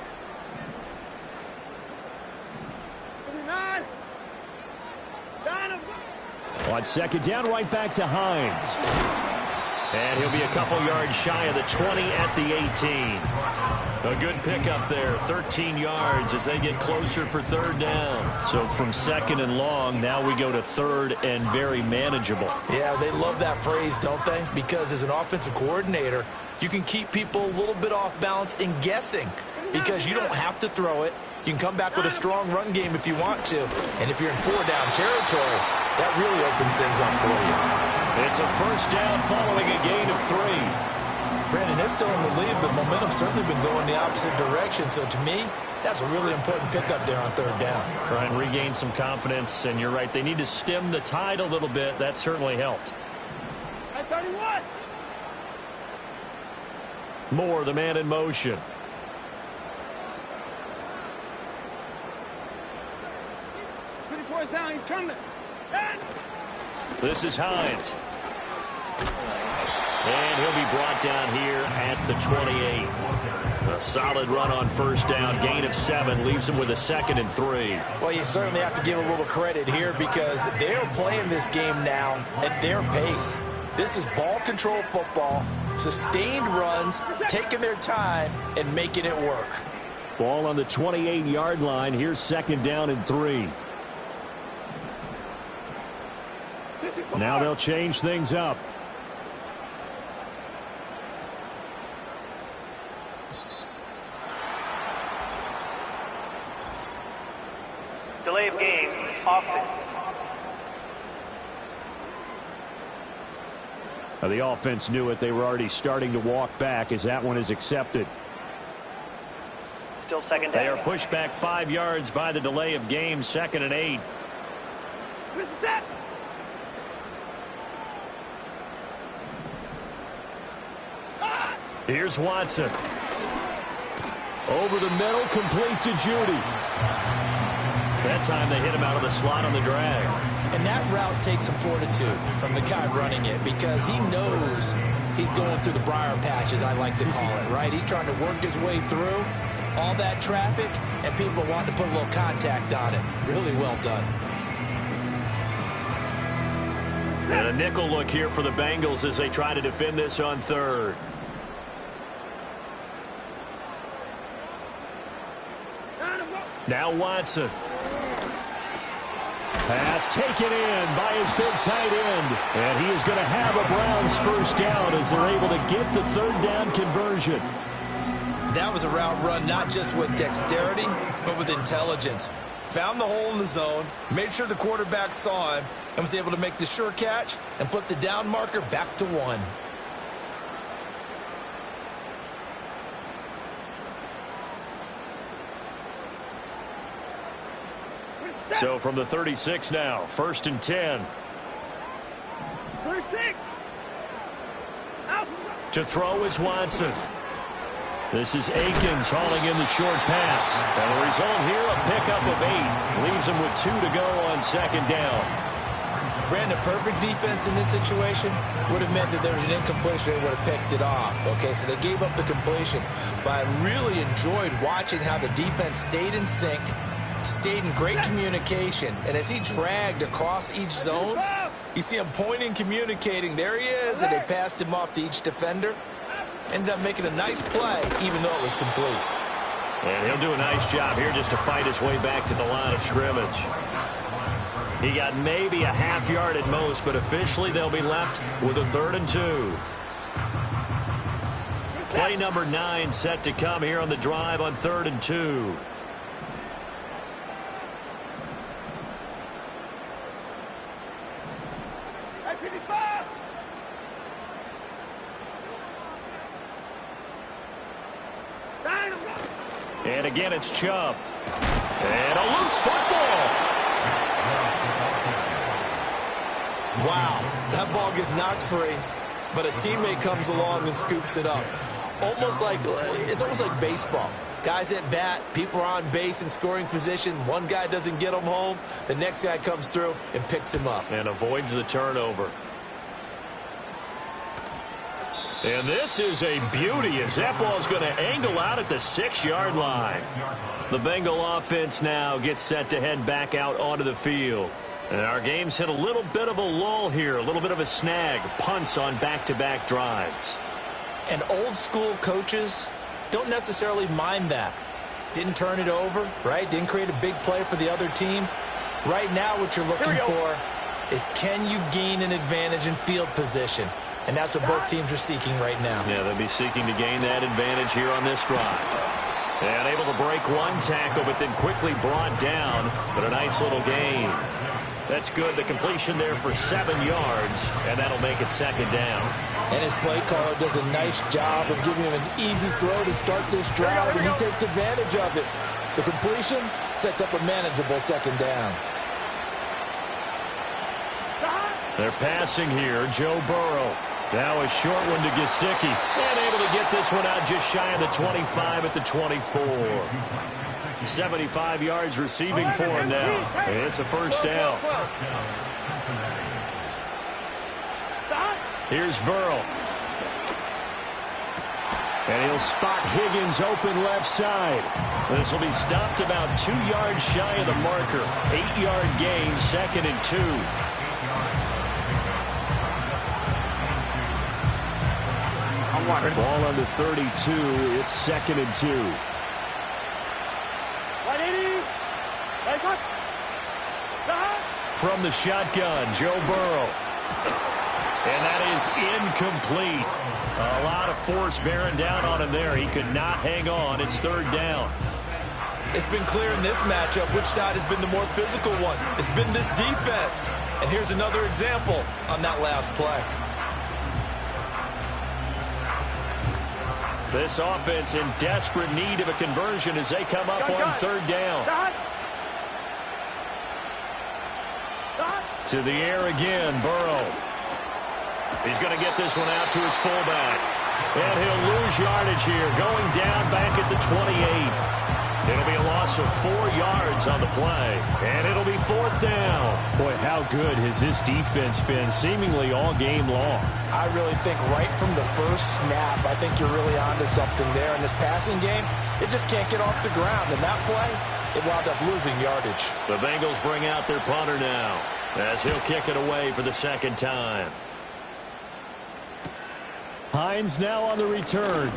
Speaker 2: On 2nd down, right back to Hines. And he'll be a couple yards shy of the 20 at the 18. A good pickup there, 13 yards as they get closer for 3rd down. So from 2nd and long, now we go to 3rd and very manageable.
Speaker 3: Yeah, they love that phrase, don't they? Because as an offensive coordinator, you can keep people a little bit off balance and guessing because you don't have to throw it. You can come back with a strong run game if you want to. And if you're in 4-down territory, that really opens things up for you.
Speaker 2: It's a 1st down following a gain of 3.
Speaker 3: Brandon, they're still in the lead, but momentum's certainly been going the opposite direction. So to me, that's a really important pickup there on 3rd down.
Speaker 2: Try and regain some confidence, and you're right. They need to stem the tide a little bit. That certainly helped.
Speaker 4: 31.
Speaker 2: Moore, the man in motion.
Speaker 4: Down, he's coming.
Speaker 2: This is Hines. And he'll be brought down here at the 28. A solid run on 1st down. Gain of 7 leaves him with a 2nd and 3.
Speaker 3: Well, you certainly have to give a little credit here because they're playing this game now at their pace. This is ball control football, sustained runs, taking their time and making it work.
Speaker 2: Ball on the 28-yard line. Here's 2nd down and 3. Now they'll change things up.
Speaker 5: Delay of game, offense.
Speaker 2: Now the offense knew it. They were already starting to walk back as that one is accepted.
Speaker 5: Still 2nd down.
Speaker 2: They are pushed back 5 yards by the delay of game, 2nd and 8.
Speaker 4: This is that.
Speaker 2: Here's Watson. Over the middle, complete to Judy. That time they hit him out of the slot on the drag.
Speaker 3: And that route takes some fortitude from the guy running it because he knows he's going through the briar patch, as I like to call it, right? He's trying to work his way through all that traffic, and people want to put a little contact on it. Really well done.
Speaker 2: And a nickel look here for the Bengals as they try to defend this on third. Now Watson. Pass taken in by his big tight end. And he is going to have a Browns first down as they're able to get the third down conversion.
Speaker 7: That was a route run not just with dexterity, but with intelligence. Found the hole in the zone, made sure the quarterback saw him, and was able to make the sure catch and flip the down marker back to 1.
Speaker 2: So from the 36 now, 1st and 10.
Speaker 4: 36.
Speaker 2: To throw is Watson. This is Akins hauling in the short pass. And the result here, a pickup of 8. Leaves him with 2 to go on 2nd down.
Speaker 7: Brandon, perfect defense in this situation would have meant that there was an incompletion. They would have picked it off. Okay, so they gave up the completion. But I really enjoyed watching how the defense stayed in sync, stayed in great communication. And as he dragged across each zone, you see him pointing, communicating. There he is, and they passed him off to each defender. Ended up making a nice play, even though it was complete.
Speaker 2: And he'll do a nice job here just to fight his way back to the line of scrimmage. He got maybe a half yard at most, but officially they'll be left with a 3rd and 2. Play number 9 set to come here on the drive on 3rd and 2. And again, it's Chubb. And a loose football.
Speaker 7: Wow, that ball gets knocked free, but a teammate comes along and scoops it up. It's almost like baseball. Guys at bat, people are on base in scoring position. One guy doesn't get him home. The next guy comes through and picks him up.
Speaker 2: And avoids the turnover. And this is a beauty as that ball's going to angle out at the 6-yard line. The Bengal offense now gets set to head back out onto the field. And our game's hit a little bit of a lull here, a little bit of a snag. Punts on back-to-back drives.
Speaker 3: And old-school coaches don't necessarily mind that. Didn't turn it over, right? Didn't create a big play for the other team. Right now what you're looking for is, can you gain an advantage in field position? And that's what both teams are seeking right now.
Speaker 2: Yeah, they'll be seeking to gain that advantage here on this drive. And able to break one tackle, but then quickly brought down. But a nice little gain. That's good. The completion there for 7 yards, and that'll make it 2nd down.
Speaker 3: And his play caller does a nice job of giving him an easy throw to start this drive, and he takes advantage of it. The completion sets up a manageable 2nd down.
Speaker 2: They're passing here. Joe Burrow. Now a short one to Gesicki. And able to get this one out just shy of the 25 at the 24. 75 yards receiving for him now. And it's a 1st down. Here's Burrow. And he'll spot Higgins open left side. This will be stopped about 2 yards shy of the marker. 8-yard gain, 2nd and 2. Ball on the 32. It's 2nd and 2.
Speaker 4: 180.
Speaker 2: From the shotgun, Joe Burrow. And that is incomplete. A lot of force bearing down on him there. He could not hang on. It's 3rd down.
Speaker 7: It's been clear in this matchup which side has been the more physical one. It's been this defense. And here's another example on that last play.
Speaker 2: This offense in desperate need of a conversion as they come up on 3rd down. To the air again, Burrow. He's going to get this one out to his fullback. And he'll lose yardage here, going down back at the 28. It'll be a loss of 4 yards on the play, and it'll be 4th down. Boy, how good has this defense been seemingly all game long?
Speaker 3: I really think right from the first snap, I think you're really onto something there. In this passing game, it just can't get off the ground. And that play, it wound up losing yardage.
Speaker 2: The Bengals bring out their punter now. as he'll kick it away for the second time. Hines now on the return.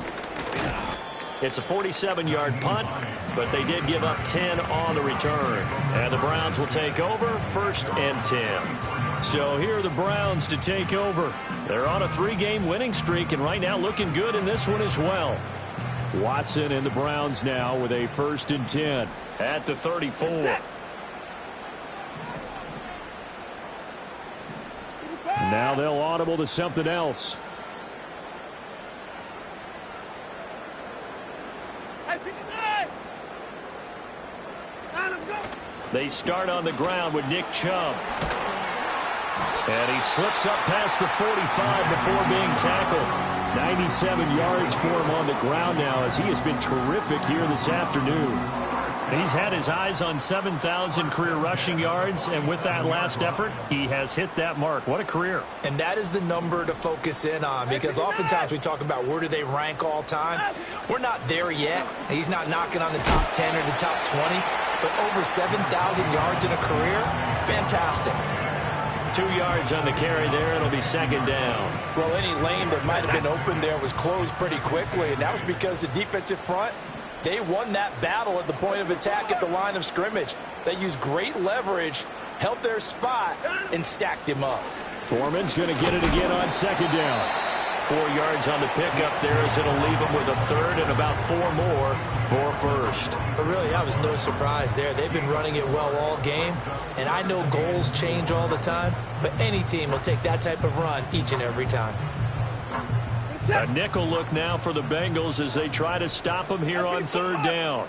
Speaker 2: It's a 47-yard punt, but they did give up 10 on the return. And the Browns will take over, 1st and 10. So here are the Browns to take over. They're on a 3-game winning streak, and right now looking good in this one as well. Watson and the Browns now with a 1st and 10 at the 34. Now they'll audible to something else. They start on the ground with Nick Chubb. And he slips up past the 45 before being tackled. 97 yards for him on the ground now as he has been terrific here this afternoon. He's had his eyes on 7,000 career rushing yards, and with that last effort, he has hit that mark. What a career.
Speaker 3: And that is the number to focus in on, because oftentimes we talk about where do they rank all time. We're not there yet. He's not knocking on the top 10 or the top 20, but over 7,000 yards in a career, fantastic.
Speaker 2: 2 yards on the carry there. It'll be 2nd down.
Speaker 7: Well, any lane that might have been open there was closed pretty quickly, and that was because the defensive front, they won that battle at the point of attack at the line of scrimmage. They used great leverage, held their spot, and stacked him up.
Speaker 2: Foreman's going to get it again on 2nd down. 4 yards on the pickup there as it'll leave him with a 3rd and about 4 more for 1st.
Speaker 3: But really, that was no surprise there. They've been running it well all game, and I know goals change all the time, but any team will take that type of run each and every time.
Speaker 2: A nickel look now for the Bengals as they try to stop him here on 3rd down.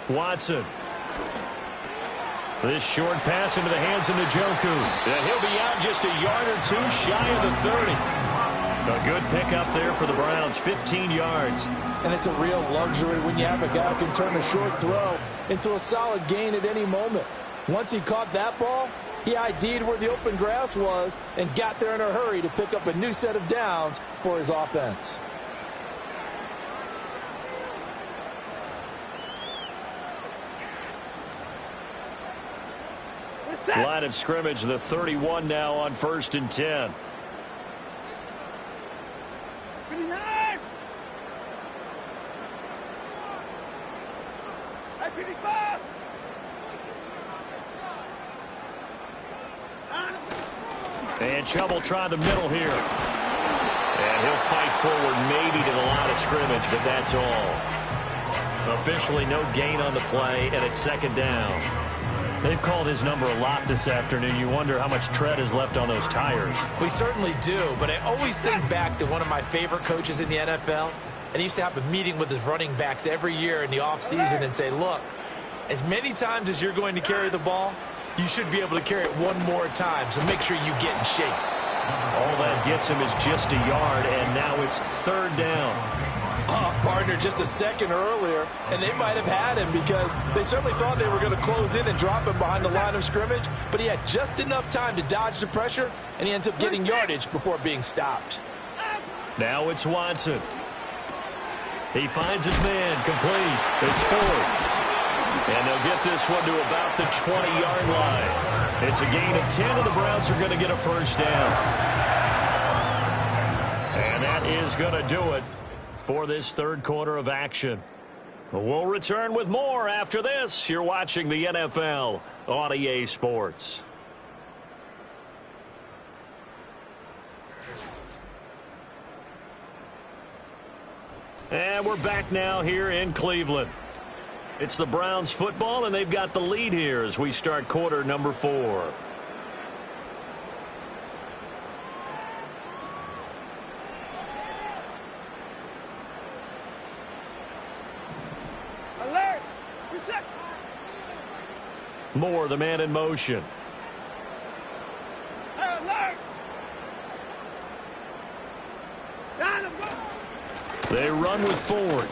Speaker 2: Watson. This short pass into the hands of Njoku. And he'll be out just a yard or 2 shy of the 30. A good pickup there for the Browns, 15 yards.
Speaker 7: And it's a real luxury when you have a guy who can turn a short throw into a solid gain at any moment. Once he caught that ball, he ID'd where the open grass was and got there in a hurry to pick up a new set of downs for his offense.
Speaker 2: Line of scrimmage, the 31 now on 1st and 10. And Chubb will try the middle here. And he'll fight forward maybe to the line of scrimmage, but that's all. Officially no gain on the play, and it's 2nd down. They've called his number a lot this afternoon. You wonder how much tread is left on those tires.
Speaker 3: We certainly do, but I always think back to one of my favorite coaches in the NFL, and he used to have a meeting with his running backs every year in the offseason and say, look, as many times as you're going to carry the ball, you should be able to carry it one more time, so make sure you get in shape.
Speaker 2: All that gets him is just a yard, and now it's 3rd down.
Speaker 7: Partner, just a second earlier, and they might have had him because they certainly thought they were going to close in and drop him behind the line of scrimmage, but he had just enough time to dodge the pressure, and he ends up getting yardage before being stopped.
Speaker 2: Now it's Watson. He finds his man, complete. It's Ford. And they'll get this one to about the 20-yard line. It's a gain of 10, and the Browns are going to get a 1st down. And that is going to do it for this 3rd quarter of action. We'll return with more after this. You're watching the NFL on EA Sports. And we're back now here in Cleveland. It's the Browns football, and they've got the lead here as we start quarter number 4. Moore, the man in motion. They run with Ford.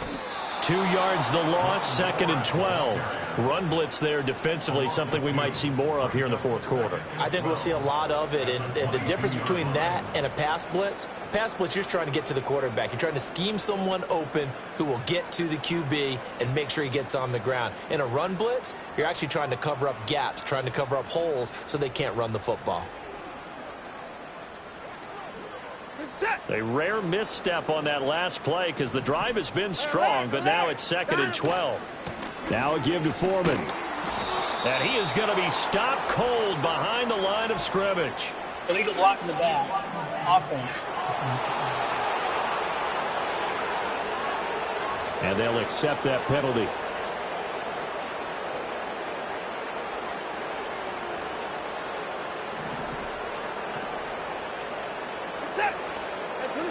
Speaker 2: 2 yards the loss, 2nd and 12. Run blitz there defensively, something we might see more of here in the fourth quarter.
Speaker 3: I think we'll see a lot of it, and the difference between that and a pass blitz, you're just trying to get to the quarterback. You're trying to scheme someone open who will get to the QB and make sure he gets on the ground. In a run blitz, you're actually trying to cover up gaps, trying to cover up holes so they can't run the football.
Speaker 2: A rare misstep on that last play because the drive has been strong, but now it's 2nd and 12. Now a give to Foreman. And he is going to be stopped cold behind the line of scrimmage.
Speaker 8: Illegal block in the back. Offense.
Speaker 2: And they'll accept that penalty.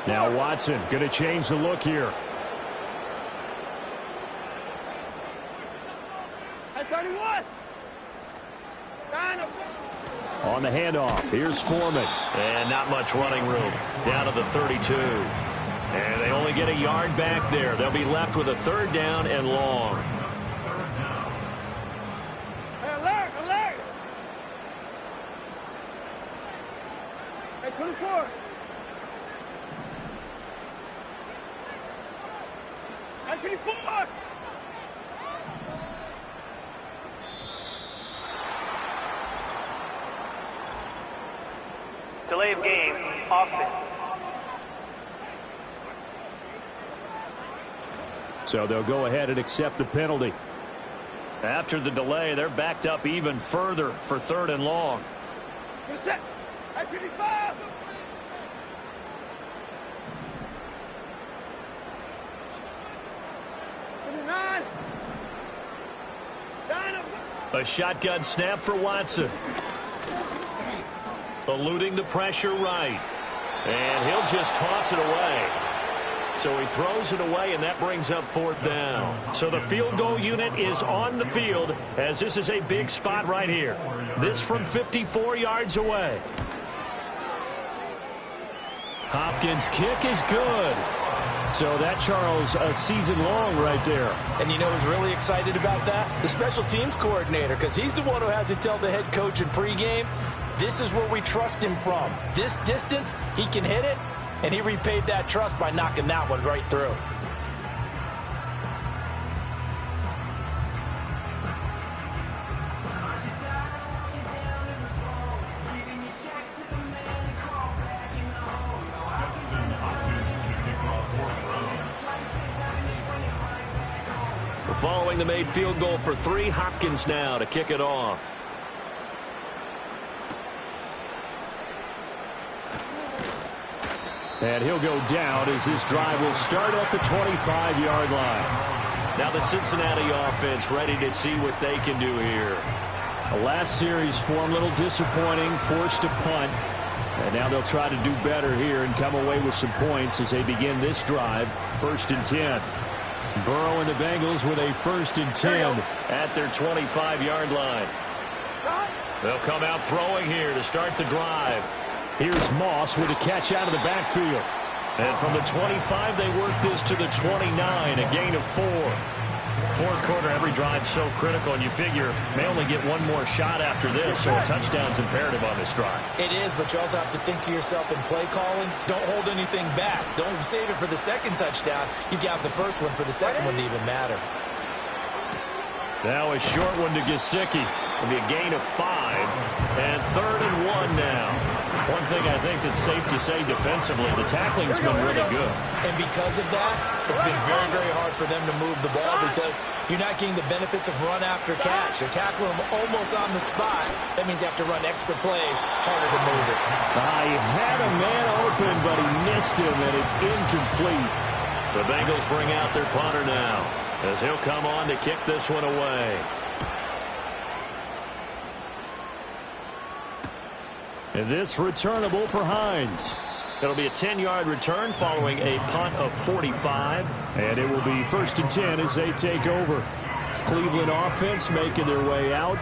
Speaker 2: Now Watson going to change the look here. On the handoff, here's Foreman. And not much running room. Down to the 32. And they only get a yard back there. They'll be left with a 3rd down and long.
Speaker 4: Alert, alert! Hey, 24. Hey, 24.
Speaker 5: Delay of game, offense.
Speaker 2: So they'll go ahead and accept the penalty. After the delay, they're backed up even further for 3rd and long.
Speaker 4: You're set. Hey, 25.
Speaker 2: A shotgun snap for Watson. Eluding the pressure right. And he'll just toss it away. So he throws it away, and that brings up 4th down. So the field goal unit is on the field as this is a big spot right here. This from 54 yards away. Hopkins' kick is good. So that, Charles, a season long right there.
Speaker 3: And you know who's really excited about that? The special teams coordinator, because he's the one who has to tell the head coach in pregame, this is where we trust him from. This distance, he can hit it, and he repaid that trust by knocking that one right through.
Speaker 2: Following the made field goal for 3, Hopkins now to kick it off. And he'll go down as this drive will start at the 25-yard line. Now the Cincinnati offense ready to see what they can do here. The last series form a little disappointing, forced to punt. And now they'll try to do better here and come away with some points as they begin this drive. 1st and 10. Burrow and the Bengals with a 1st and 10 at their 25-yard line. They'll come out throwing here to start the drive. Here's Moss with a catch out of the backfield. And from the 25, they work this to the 29, a gain of 4. 4th quarter, every drive's so critical, and you figure may only get one more shot after this, so a touchdown's imperative on this drive.
Speaker 3: It is, but you also have to think to yourself in play calling, don't hold anything back. Don't save it for the 2nd touchdown. You got the 1st one for the 2nd one to even matter.
Speaker 2: Now a short one to Gesicki. It'll be a gain of 5, and 3rd and 1 now. One thing I think that's safe to say defensively, the tackling's been really good.
Speaker 3: And because of that, it's been very, very hard for them to move the ball because you're not getting the benefits of run after catch. They're tackling them almost on the spot. That means you have to run extra plays, harder to move it.
Speaker 2: He had a man open, but he missed him, and it's incomplete. The Bengals bring out their punter now as he'll come on to kick this one away. And this returnable for Hines. It'll be a 10-yard return following a punt of 45. And it will be 1st and 10 as they take over. Cleveland offense making their way out.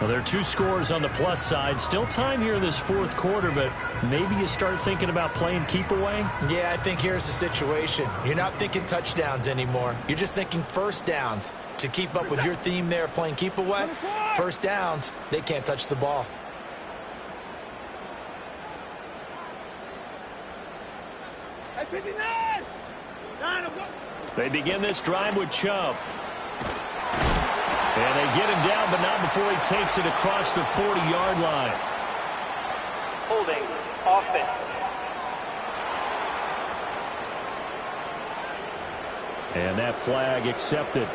Speaker 2: Well, there are two scores on the plus side. Still time here in this fourth quarter, but maybe you start thinking about playing keep away?
Speaker 3: Yeah, I think here's the situation. You're not thinking touchdowns anymore. You're just thinking first downs. To keep up with your theme there, playing keep away, first downs, they can't touch the ball.
Speaker 4: At 59. 9 of 1.
Speaker 2: They begin this drive with Chubb. And they get him down, but not before he takes it across the 40-yard line.
Speaker 5: Holding offense.
Speaker 2: And that flag accepted.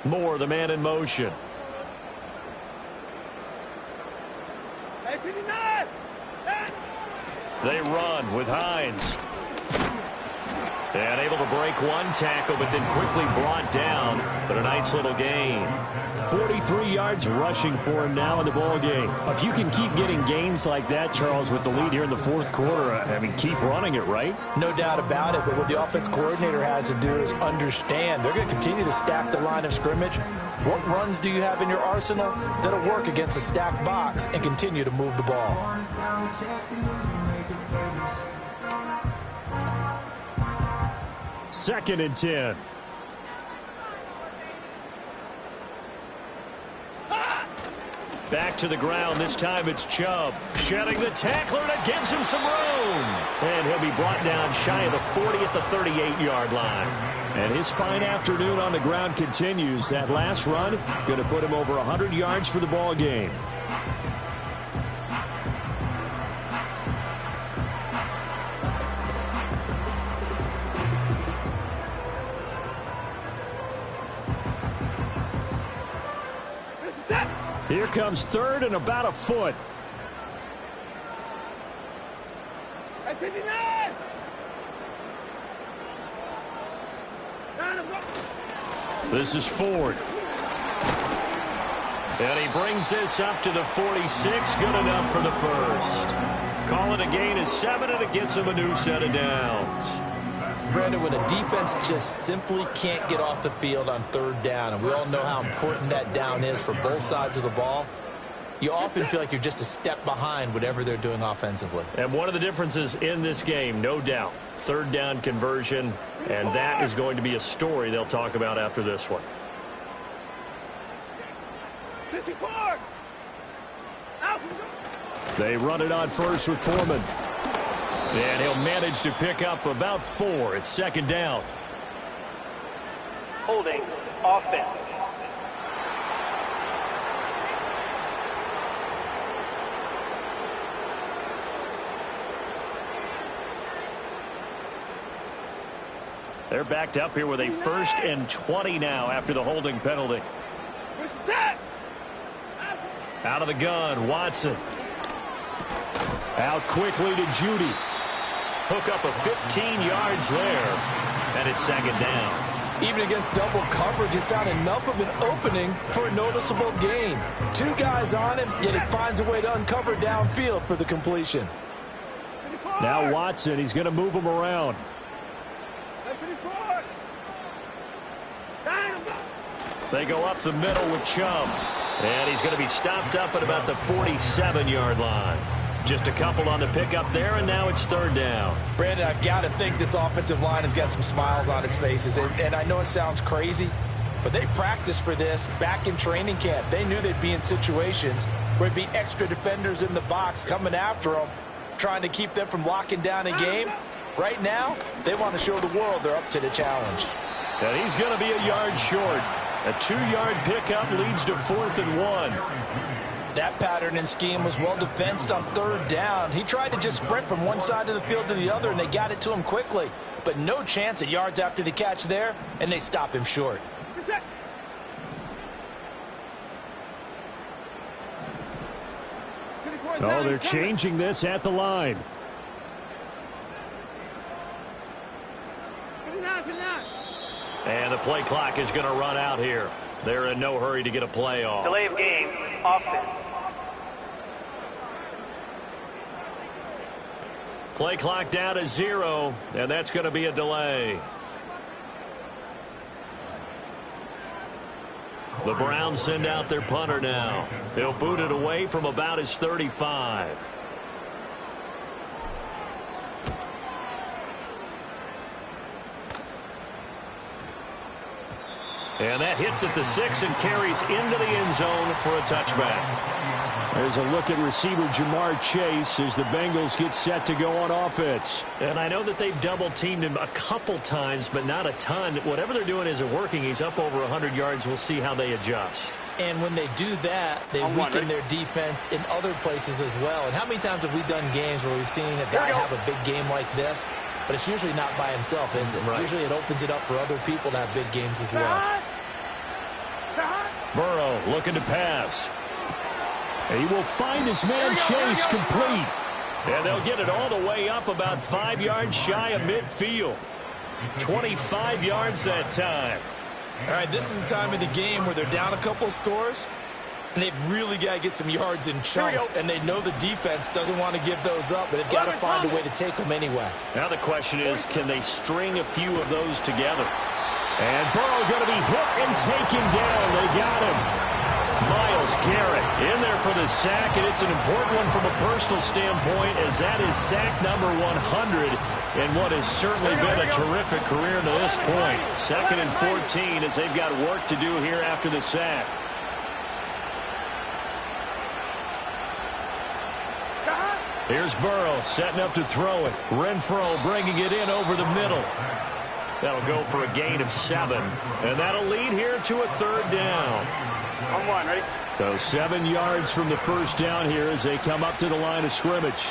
Speaker 2: Moore, the man in motion. They run with Hines. And able to break one tackle, but then quickly brought down. But a nice little gain. 43 yards rushing for him now in the ball game. If you can keep getting gains like that, Charles, with the lead here in the fourth quarter, I mean, keep running it, right?
Speaker 3: No doubt about it, but what the offense coordinator has to do is understand. They're going to continue to stack the line of scrimmage. What runs do you have in your arsenal that'll work against a stacked box and continue to move the ball?
Speaker 2: Second and 10. Back to the ground. This time it's Chubb. Shedding the tackler, and it gives him some room. And he'll be brought down shy of the 40 at the 38-yard line. And his fine afternoon on the ground continues. That last run going to put him over 100 yards for the ball game. Here comes third and about a foot.
Speaker 4: At 59. 9 of 1.
Speaker 2: This is Ford. And he brings this up to the 46. Good enough for the first. Call it a gain of 7, and it gets him a new set of downs.
Speaker 3: Brandon, when a defense just simply can't get off the field on third down, and we all know how important that down is for both sides of the ball, you often feel like you're just a step behind whatever they're doing offensively.
Speaker 2: And one of the differences in this game, no doubt, third down conversion, and that is going to be a story they'll talk about after this one.
Speaker 4: 54.
Speaker 2: They run it on first with Foreman. And he'll manage to pick up about 4. It's second down.
Speaker 5: Holding offense.
Speaker 2: They're backed up here with a 1st and 20 now after the holding penalty. Out of the gun, Watson. Out quickly to Judy. Hook up a 15 yards there, and it's second down.
Speaker 3: Even against double coverage, he found enough of an opening for a noticeable gain. 2 guys on him, yet he finds a way to uncover downfield for the completion.
Speaker 2: Now Watson, he's going to move him around. They go up the middle with Chubb. And he's going to be stopped up at about the 47-yard line. Just a couple on the pickup there, and now it's third down.
Speaker 3: Brandon, I've got to think this offensive line has got some smiles on its faces. And I know it sounds crazy, but they practiced for this back in training camp. They knew they'd be in situations where there'd be extra defenders in the box coming after them, trying to keep them from locking down a game. Right now, they want to show the world they're up to the challenge.
Speaker 2: And he's going to be a yard short. A 2-yard pickup leads to 4th and 1.
Speaker 3: That pattern and scheme was well defensed on third down. He tried to just sprint from one side of the field to the other, and they got it to him quickly. But no chance at yards after the catch there, and they stop him short.
Speaker 2: Oh, they're changing this at the line. And the play clock is going to run out here. They're in no hurry to get a play off.
Speaker 5: Delay of game, offense.
Speaker 2: Play clock down to 0, and that's going to be a delay. The Browns send out their punter now. He'll boot it away from about his 35. And that hits at the 6 and carries into the end zone for a touchback. There's a look at receiver Jamar Chase as the Bengals get set to go on offense. And I know that they've double-teamed him a couple times, but not a ton. Whatever they're doing isn't working. He's up over 100 yards. We'll see how they adjust.
Speaker 3: And when they do that, they weaken their defense in other places as well. And how many times have we done games where we've seen a guy have a big game like this, but it's usually not by himself, is it? Right. Usually it opens it up for other people to have big games as well.
Speaker 2: Burrow looking to pass. He will find his man Chase complete. And they'll get it all the way up about 5 yards shy of midfield. 25 yards that time.
Speaker 7: All right, this is the time of the game where they're down a couple of scores, and they've really got to get some yards in chunks, and they know the defense doesn't want to give those up, but they've got to find a way to take them anyway.
Speaker 2: Now the question is, can they string a few of those together? And Burrow going to be hit and taken down. They got him. Myles Garrett in there for the sack, and it's an important one from a personal standpoint, as that is sack number 100 in what has certainly been a terrific career to this point. 2nd and 14 as they've got work to do here after the sack. Here's Burrow setting up to throw it. Renfro bringing it in over the middle. That'll go for a gain of 7, and that'll lead here to a 3rd down.
Speaker 5: On one, ready?
Speaker 2: So 7 yards from the first down here as they come up to the line of scrimmage.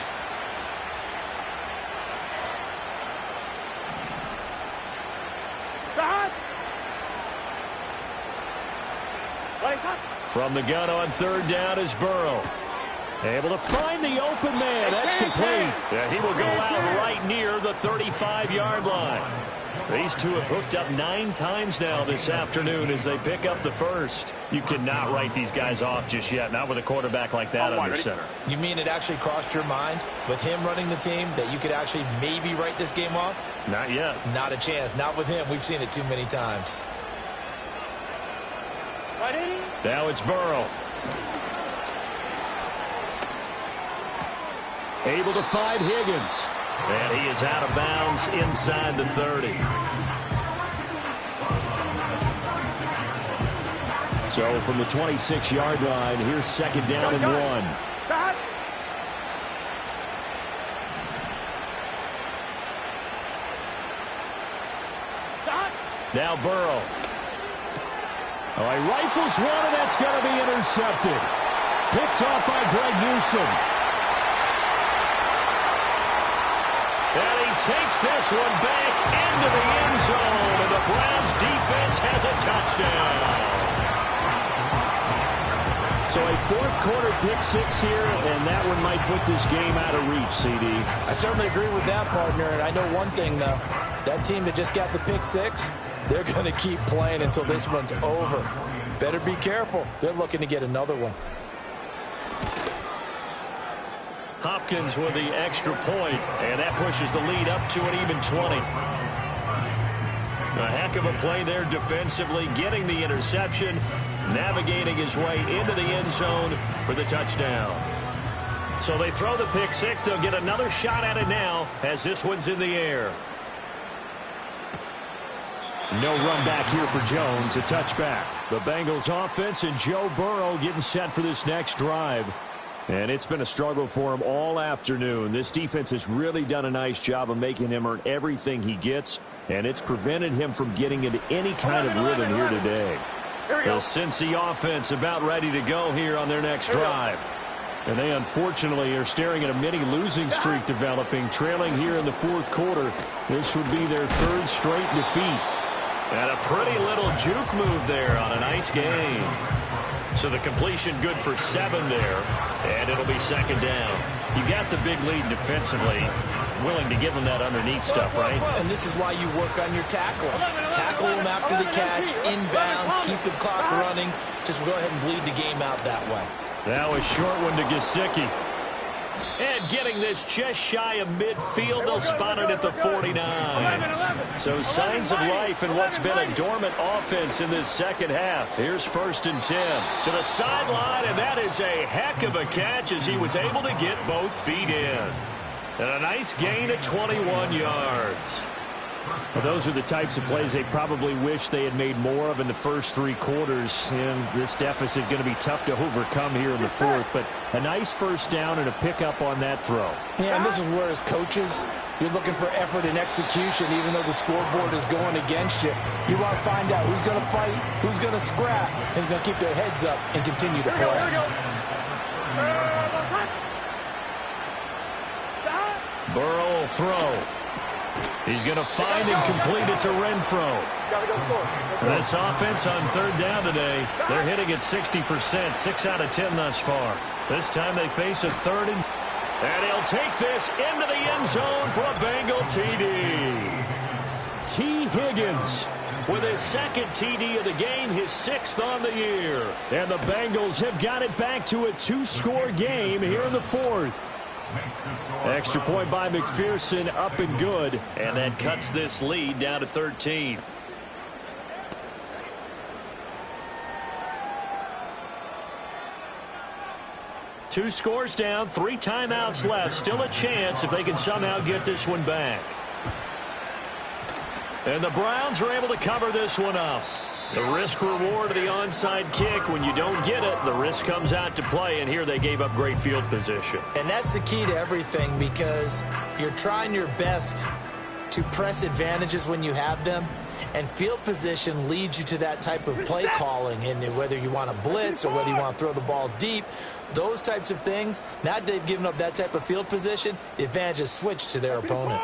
Speaker 2: From the gun on 3rd down is Burrow. Able to find the open man. That's complete. Yeah, he will go out right near the 35-yard line. These two have hooked up 9 times now this afternoon as they pick up the first. You cannot write these guys off just yet, not with a quarterback like that under center.
Speaker 3: You mean it actually crossed your mind with him running the team that you could actually maybe write this game off?
Speaker 2: Not yet.
Speaker 3: Not a chance. Not with him. We've seen it too many times.
Speaker 2: Now it's Burrow. Able to find Higgins. And he is out of bounds inside the 30. So from the 26-yard line, here's 2nd down and 1. Now Burrow. Oh, he rifles one, and that's going to be intercepted. Picked off by Greg Newsome. And he takes this one back into the end zone, and the Browns defense has a touchdown. So a 4th quarter pick 6 here, and that one might put this game out of reach, CD.
Speaker 3: I certainly agree with that, partner, and I know one thing, though. That team that just got the pick 6, they're going to keep playing until this one's over. Better be careful. They're looking to get another one.
Speaker 2: Hopkins with the extra point, and that pushes the lead up to an even 20. A heck of a play there defensively, getting the interception, navigating his way into the end zone for the touchdown. So they throw the pick 6. They'll get another shot at it now as this one's in the air. No run back here for Jones, a touchback. The Bengals offense and Joe Burrow getting set for this next drive. And it's been a struggle for him all afternoon. This defense has really done a nice job of making him earn everything he gets, and it's prevented him from getting into any kind of rhythm here today. The Cincy offense about ready to go here on their next drive. And they unfortunately are staring at a mini losing streak developing, trailing here in the 4th quarter. This would be their 3rd straight defeat. And a pretty little juke move there on a nice game. So the completion good for 7 there, and it'll be second down. You got the big lead defensively. Willing to give them that underneath stuff, right?
Speaker 3: And this is why you work on your tackling. Tackle them after the catch, inbounds, keep the clock running. Just go ahead and bleed the game out that way.
Speaker 2: That was short one to Gesicki. And getting this just shy of midfield, they'll spot it at the 49. So signs of life in what's been a dormant offense in this second half. Here's 1st and 10. To the sideline, and that is a heck of a catch as he was able to get both feet in. And a nice gain of 21 yards. Well, those are the types of plays they probably wish they had made more of in the first 3 quarters. And this deficit going to be tough to overcome here in the 4th. But a nice first down and a pickup on that throw.
Speaker 3: Yeah, and this is where as coaches, you're looking for effort and execution even though the scoreboard is going against you. You want to find out who's going to fight, who's going to scrap, who's going to keep their heads up and continue to play.
Speaker 2: Burrow will throw. He's going to find and complete it to Renfro. This offense on 3rd down today, they're hitting at 60%, 6 out of 10 thus far. This time they face a 3rd and he'll take this into the end zone for a Bengal TD. T. Higgins with his 2nd TD of the game, his 6th on the year. And the Bengals have got it back to a 2-score game here in the 4th. Extra point by McPherson, up and good. And that cuts this lead down to 13. Two scores down, 3 timeouts left. Still a chance if they can somehow get this one back. And the Browns are able to cover this one up. The risk-reward of the onside kick, when you don't get it, the risk comes out to play, and here they gave up great field position.
Speaker 3: And that's the key to everything because you're trying your best to press advantages when you have them, and field position leads you to that type of play calling, and whether you want to blitz or whether you want to throw the ball deep, those types of things, now that they've given up that type of field position, the advantage is switched to their opponent.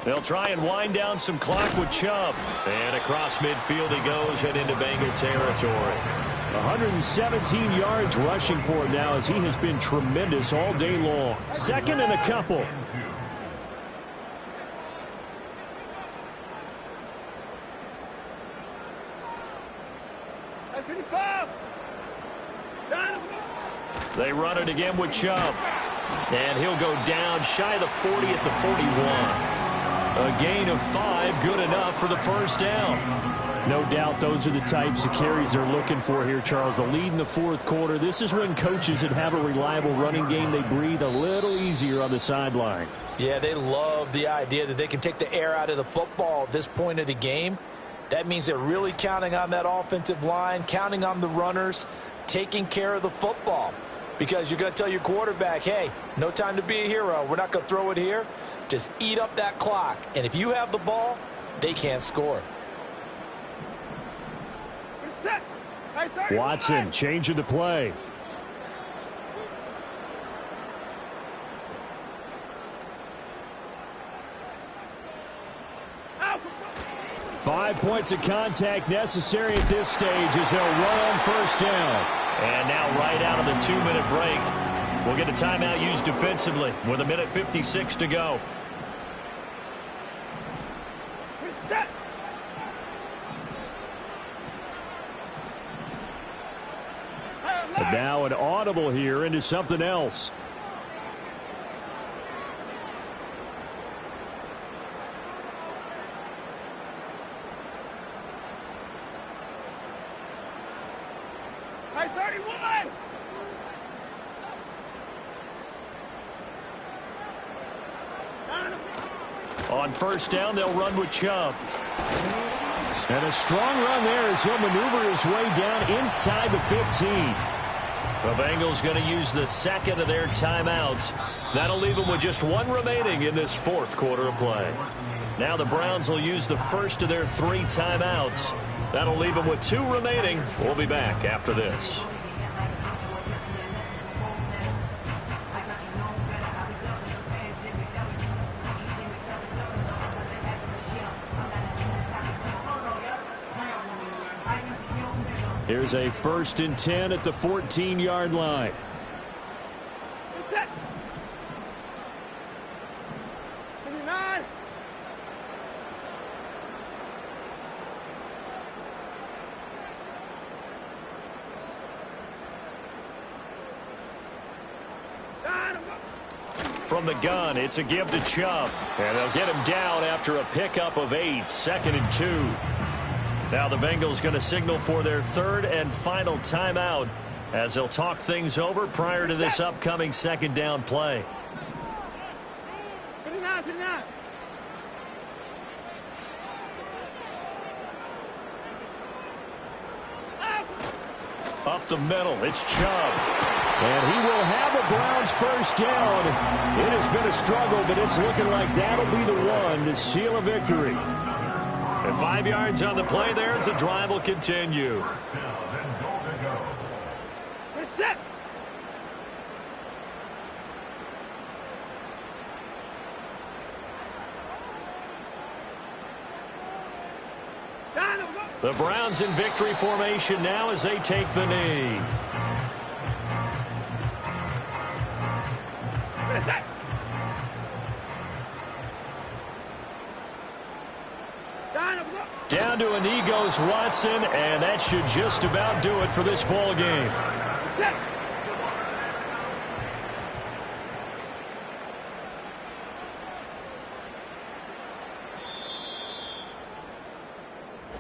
Speaker 2: They'll try and wind down some clock with Chubb. And across midfield he goes and into Bengal territory.
Speaker 9: 117 yards rushing for him now as he has been tremendous all day long. 2nd and a couple.
Speaker 2: They run it again with Chubb. And he'll go down shy of the 40 at the 41. A gain of 5, good enough for the first down.
Speaker 9: No doubt those are the types of carries they're looking for here, Charles. The lead in the 4th quarter. This is when coaches that have a reliable running game, they breathe a little easier on the sideline.
Speaker 3: Yeah, they love the idea that they can take the air out of the football at this point of the game. That means they're really counting on that offensive line, counting on the runners, taking care of the football. Because you're going to tell your quarterback, hey, no time to be a hero. We're not going to throw it here. Just eat up that clock. And if you have the ball, they can't score.
Speaker 9: Watson changing the play. Five points of contact necessary at this stage as they'll run on first down.
Speaker 2: And now right out of the 2-minute break, we'll get a timeout used defensively with 1:56 to go.
Speaker 9: And now an audible here into something else.
Speaker 4: High 31!
Speaker 2: On first down, they'll run with Chubb.
Speaker 9: And a strong run there as he'll maneuver his way down inside the 15.
Speaker 2: The Bengals going to use the 2nd of their timeouts. That'll leave them with just 1 remaining in this 4th quarter of play. Now the Browns will use the 1st of their 3 timeouts. That'll leave them with 2 remaining. We'll be back after this.
Speaker 9: Here's a 1st and 10 at the 14-yard line.
Speaker 4: Set. 29.
Speaker 2: From the gun, it's a give to Chubb. And they'll get him down after a pickup of 8, 2nd and 2. Now the Bengals going to signal for their 3rd and final timeout as they'll talk things over prior to this upcoming 2nd down play.
Speaker 4: 59, 59.
Speaker 2: Up the middle, it's Chubb.
Speaker 9: And he will have the Browns 1st down. It has been a struggle, but it's looking like that'll be the one to seal a victory.
Speaker 2: And 5 yards on the play there as the drive will continue.
Speaker 4: We're set.
Speaker 2: The Browns in victory formation now as they take the knee. Down to a knee goes Watson, and that should just about do it for this ball game.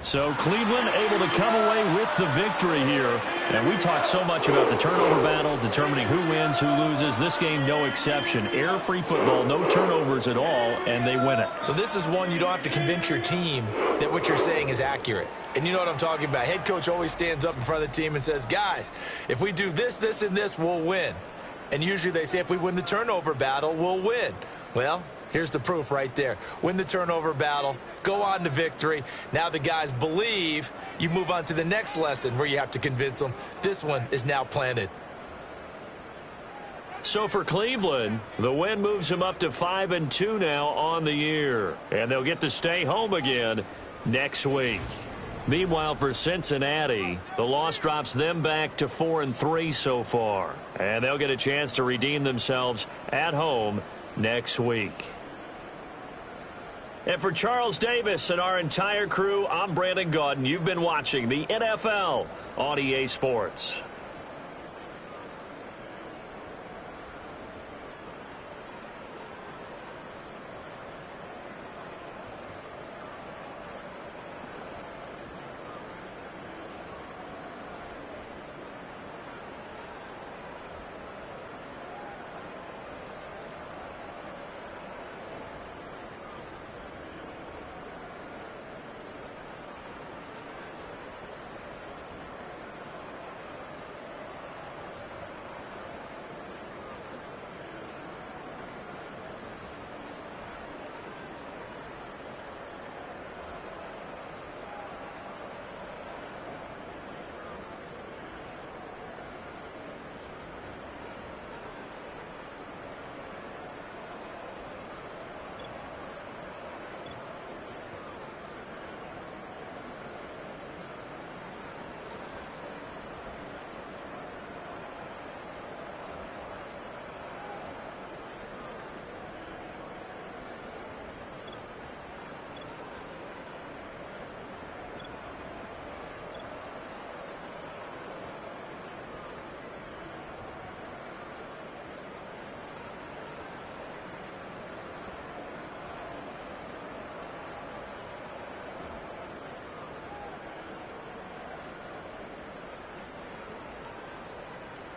Speaker 2: So Cleveland able to come away with the victory here. And we talk so much about the turnover battle, determining who wins, who loses. This game, no exception. Error-free football, no turnovers at all, and they win it.
Speaker 3: So this is one you don't have to convince your team that what you're saying is accurate. And you know what I'm talking about. Head coach always stands up in front of the team and says, guys, if we do this, this, and this, we'll win. And usually they say if we win the turnover battle, we'll win. Well, here's the proof right there. Win the turnover battle, go on to victory. Now the guys believe. You move on to the next lesson where you have to convince them. This one is now planted.
Speaker 2: So for Cleveland, the win moves them up to 5-2 now on the year. And they'll get to stay home again next week. Meanwhile, for Cincinnati, the loss drops them back to 4-3 so far. And they'll get a chance to redeem themselves at home next week. And for Charles Davis and our entire crew, I'm Brandon Gaudin. You've been watching the NFL on EA Sports.